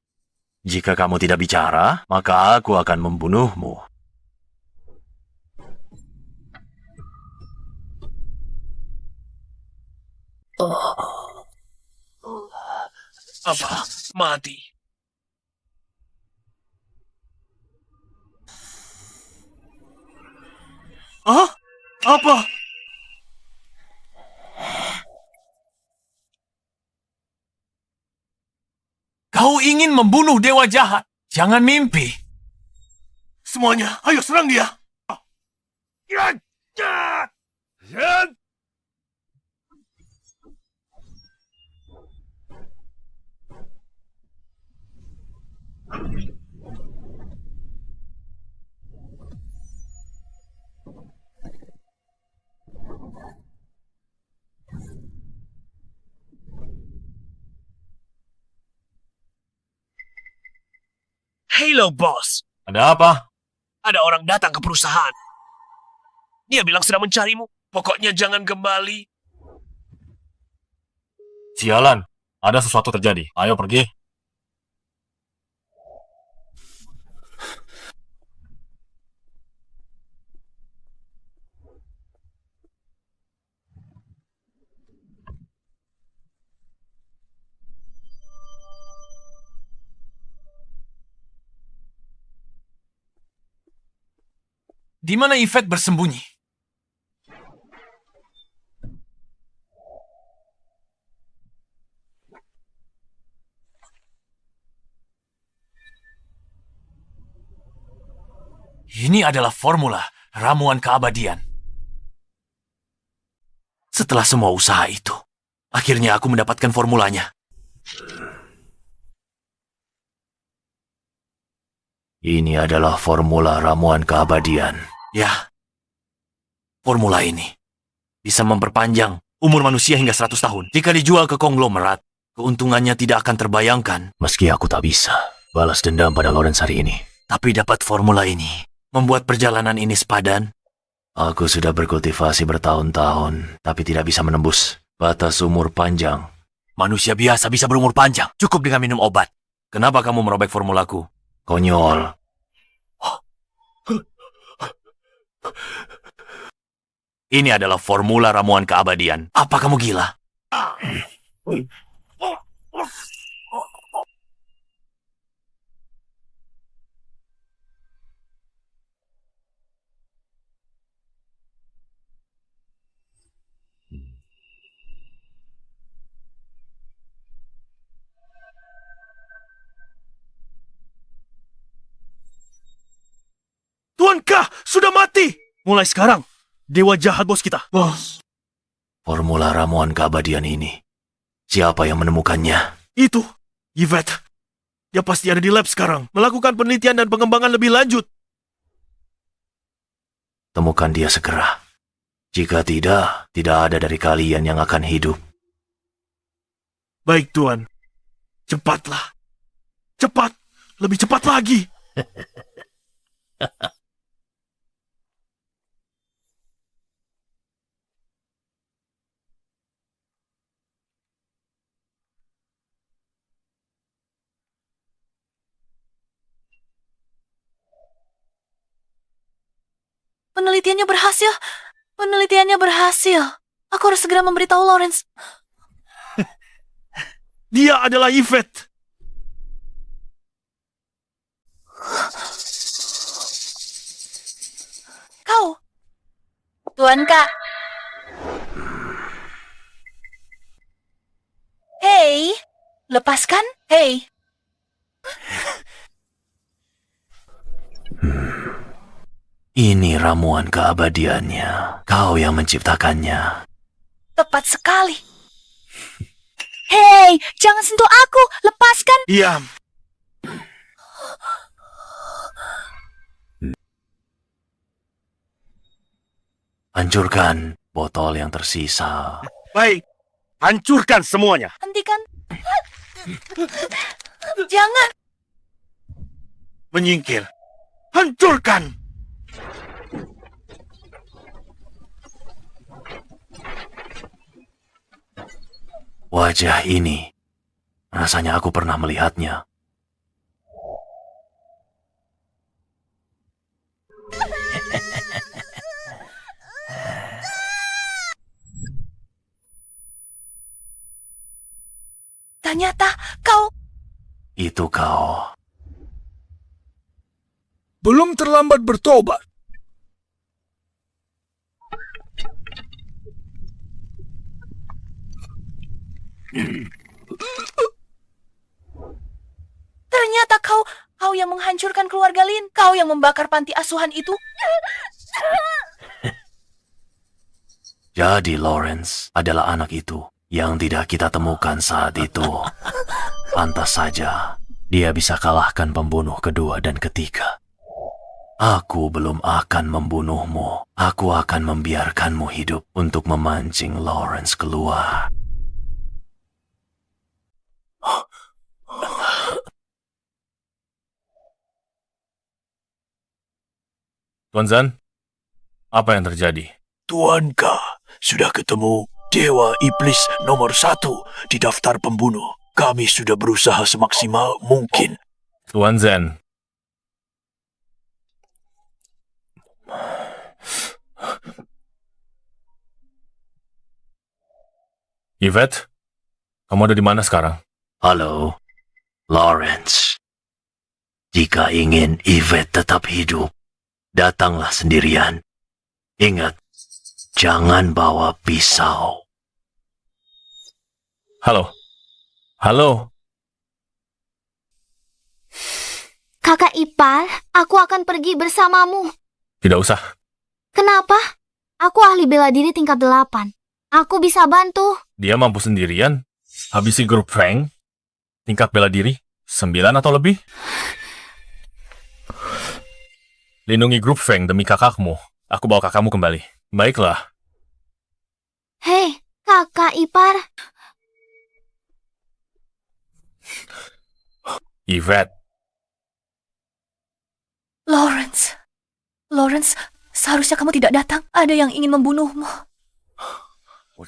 Jika kamu tidak bicara, maka aku akan membunuhmu. Apa? Mati. Hah? Apa? Kau ingin membunuh Dewa Jahat? Jangan mimpi. Semuanya, ayo serang dia. Halo, bos. Ada apa? Ada orang datang ke perusahaan. Dia bilang sedang mencarimu. Pokoknya jangan kembali. Sialan, ada sesuatu terjadi. Ayo pergi. Di mana Yvette bersembunyi? Ini adalah formula ramuan keabadian. Setelah semua usaha itu, akhirnya aku mendapatkan formulanya. Ini adalah formula ramuan keabadian. Ya, formula ini bisa memperpanjang umur manusia hingga 100 tahun. Jika dijual ke konglomerat, keuntungannya tidak akan terbayangkan. Meski aku tak bisa balas dendam pada Lawrence hari ini. Tapi dapat formula ini membuat perjalanan ini sepadan. Aku sudah berkultivasi bertahun-tahun, tapi tidak bisa menembus batas umur panjang. Manusia biasa bisa berumur panjang, cukup dengan minum obat. Kenapa kamu merobek formulaku? Konyol. Ini adalah formula ramuan keabadian. Apa kamu gila? Tuankah sudah mati? Mulai sekarang, dewa jahat bos kita. Bos. Formula ramuan keabadian ini. Siapa yang menemukannya? Itu, Yvette. Dia pasti ada di lab sekarang, melakukan penelitian dan pengembangan lebih lanjut. Temukan dia segera. Jika tidak, tidak ada dari kalian yang akan hidup. Baik, Tuan. Cepatlah. Cepat. Lebih cepat lagi. Penelitiannya berhasil. Penelitiannya berhasil. Aku harus segera memberitahu Lawrence. Dia adalah Yvette. Kau. Tuan Kak. Hei, lepaskan. Hei. Ini ramuan keabadiannya. Kau yang menciptakannya. Tepat sekali. Hei, jangan sentuh aku. Lepaskan. Diam. Hancurkan botol yang tersisa. Baik, hancurkan semuanya. Hentikan. Jangan. Menyingkir. Hancurkan. Wajah ini, rasanya aku pernah melihatnya. Ternyata kau... Itu kau. Belum terlambat bertobat. Ternyata kau yang menghancurkan keluarga Lin. Kau yang membakar panti asuhan itu. Jadi Lawrence adalah anak itu yang tidak kita temukan saat itu. Pantas saja dia bisa kalahkan pembunuh kedua dan ketiga. Aku belum akan membunuhmu. Aku akan membiarkanmu hidup untuk memancing Lawrence keluar. Tuan Zan, apa yang terjadi? Tuanka, sudah ketemu Dewa Iblis nomor 1 di daftar pembunuh. Kami sudah berusaha semaksimal mungkin. Tuan Zan. Yvette, kamu ada di mana sekarang? Halo, Lawrence. Jika ingin Yvette tetap hidup, datanglah sendirian. Ingat, jangan bawa pisau. Halo. Halo. Kakak ipar, aku akan pergi bersamamu. Tidak usah. Kenapa? Aku ahli bela diri tingkat 8. Aku bisa bantu. Dia mampu sendirian. Habisi grup Frank. Tingkat bela diri 9 atau lebih. Lindungi grup Frank demi kakakmu. Aku bawa kakakmu kembali. Baiklah. Hei, kakak ipar. Yvette. Lawrence, seharusnya kamu tidak datang. Ada yang ingin membunuhmu.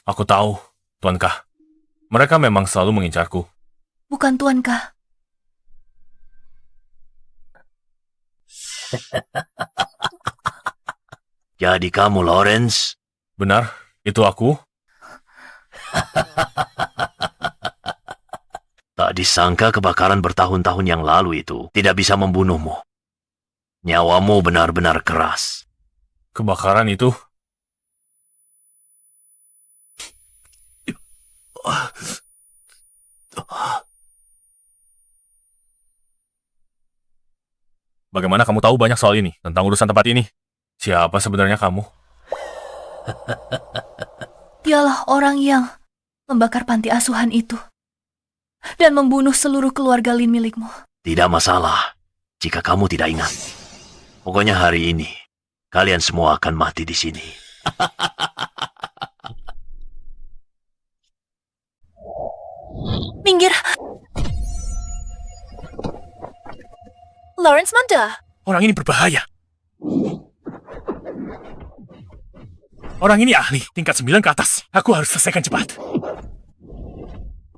Aku tahu, Tuankah. Mereka memang selalu mengincarku. Bukan Tuankah. Jadi kamu, Lawrence? Benar, itu aku. Tak disangka kebakaran bertahun-tahun yang lalu itu tidak bisa membunuhmu. Nyawamu benar-benar keras. Kebakaran itu? Bagaimana kamu tahu banyak soal ini, tentang urusan tempat ini? Siapa sebenarnya kamu? Dialah orang yang membakar panti asuhan itu. Dan membunuh seluruh keluarga Lin milikmu. Tidak masalah jika kamu tidak ingat. Pokoknya hari ini, kalian semua akan mati di sini. Minggir. Lawrence Manda. Orang ini berbahaya. Orang ini ahli, tingkat 9 ke atas. Aku harus selesaikan cepat.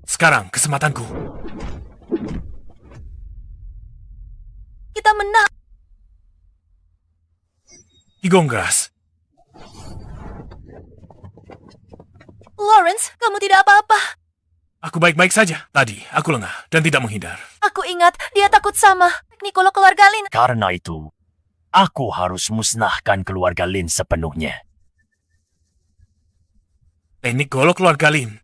Sekarang, kesempatanku. Kita menang. Igongras. Lawrence, kamu tidak apa-apa. Aku baik-baik saja. Tadi, aku lengah dan tidak menghindar. Aku ingat dia takut sama Nicolo keluarga Lin. Karena itu, aku harus musnahkan keluarga Lin sepenuhnya. Teknik golok keluarga Lin.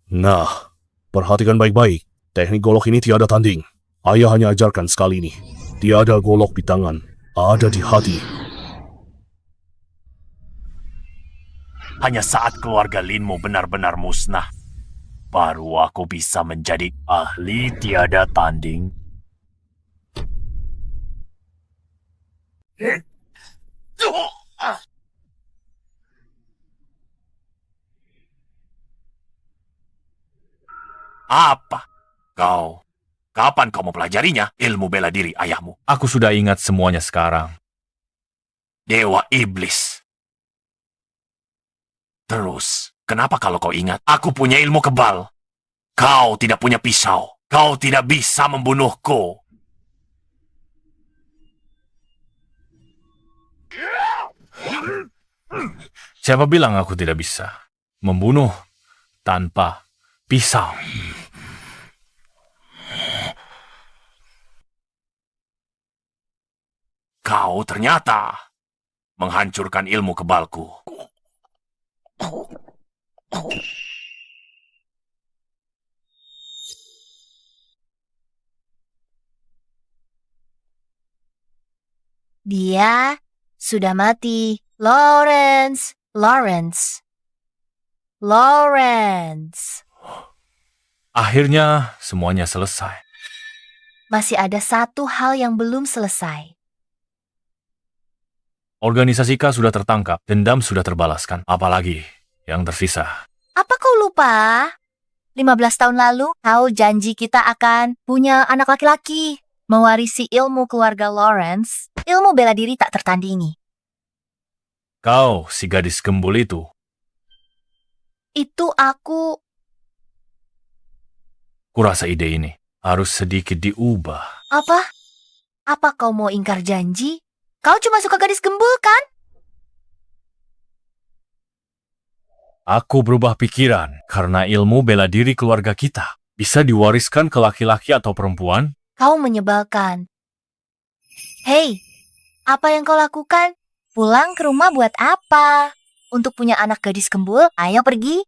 Nah, perhatikan baik-baik. Teknik golok ini tiada tanding. Ayah hanya ajarkan sekali ini. Tiada golok di tangan, ada di hati. Hanya saat keluarga Linmu benar-benar musnah, baru aku bisa menjadi ahli tiada tanding. Apa? Kau? Kapan kau mempelajarinya? Ilmu bela diri ayahmu. Aku sudah ingat semuanya sekarang. Dewa Iblis. Terus, kenapa kalau kau ingat? Aku punya ilmu kebal. Kau tidak punya pisau. Kau tidak bisa membunuhku. Siapa bilang aku tidak bisa membunuh tanpa pisau? Kau ternyata menghancurkan ilmu kebalku. Dia sudah mati. Lawrence. Akhirnya semuanya selesai. Masih ada satu hal yang belum selesai. Organisasi K sudah tertangkap, dendam sudah terbalaskan. Apalagi yang tersisa. Apa kau lupa? 15 tahun lalu, kau janji kita akan punya anak laki-laki. Mewarisi ilmu keluarga Lawrence. Ilmu bela diri tak tertandingi. Kau, si gadis gembul itu. Itu aku... Kurasa ide ini harus sedikit diubah. Apa? Apa kau mau ingkar janji? Kau cuma suka gadis gembul, kan? Aku berubah pikiran karena ilmu bela diri keluarga kita bisa diwariskan ke laki-laki atau perempuan. Kau menyebalkan. Hei, apa yang kau lakukan? Pulang ke rumah buat apa? Untuk punya anak gadis gembul? Ayo pergi.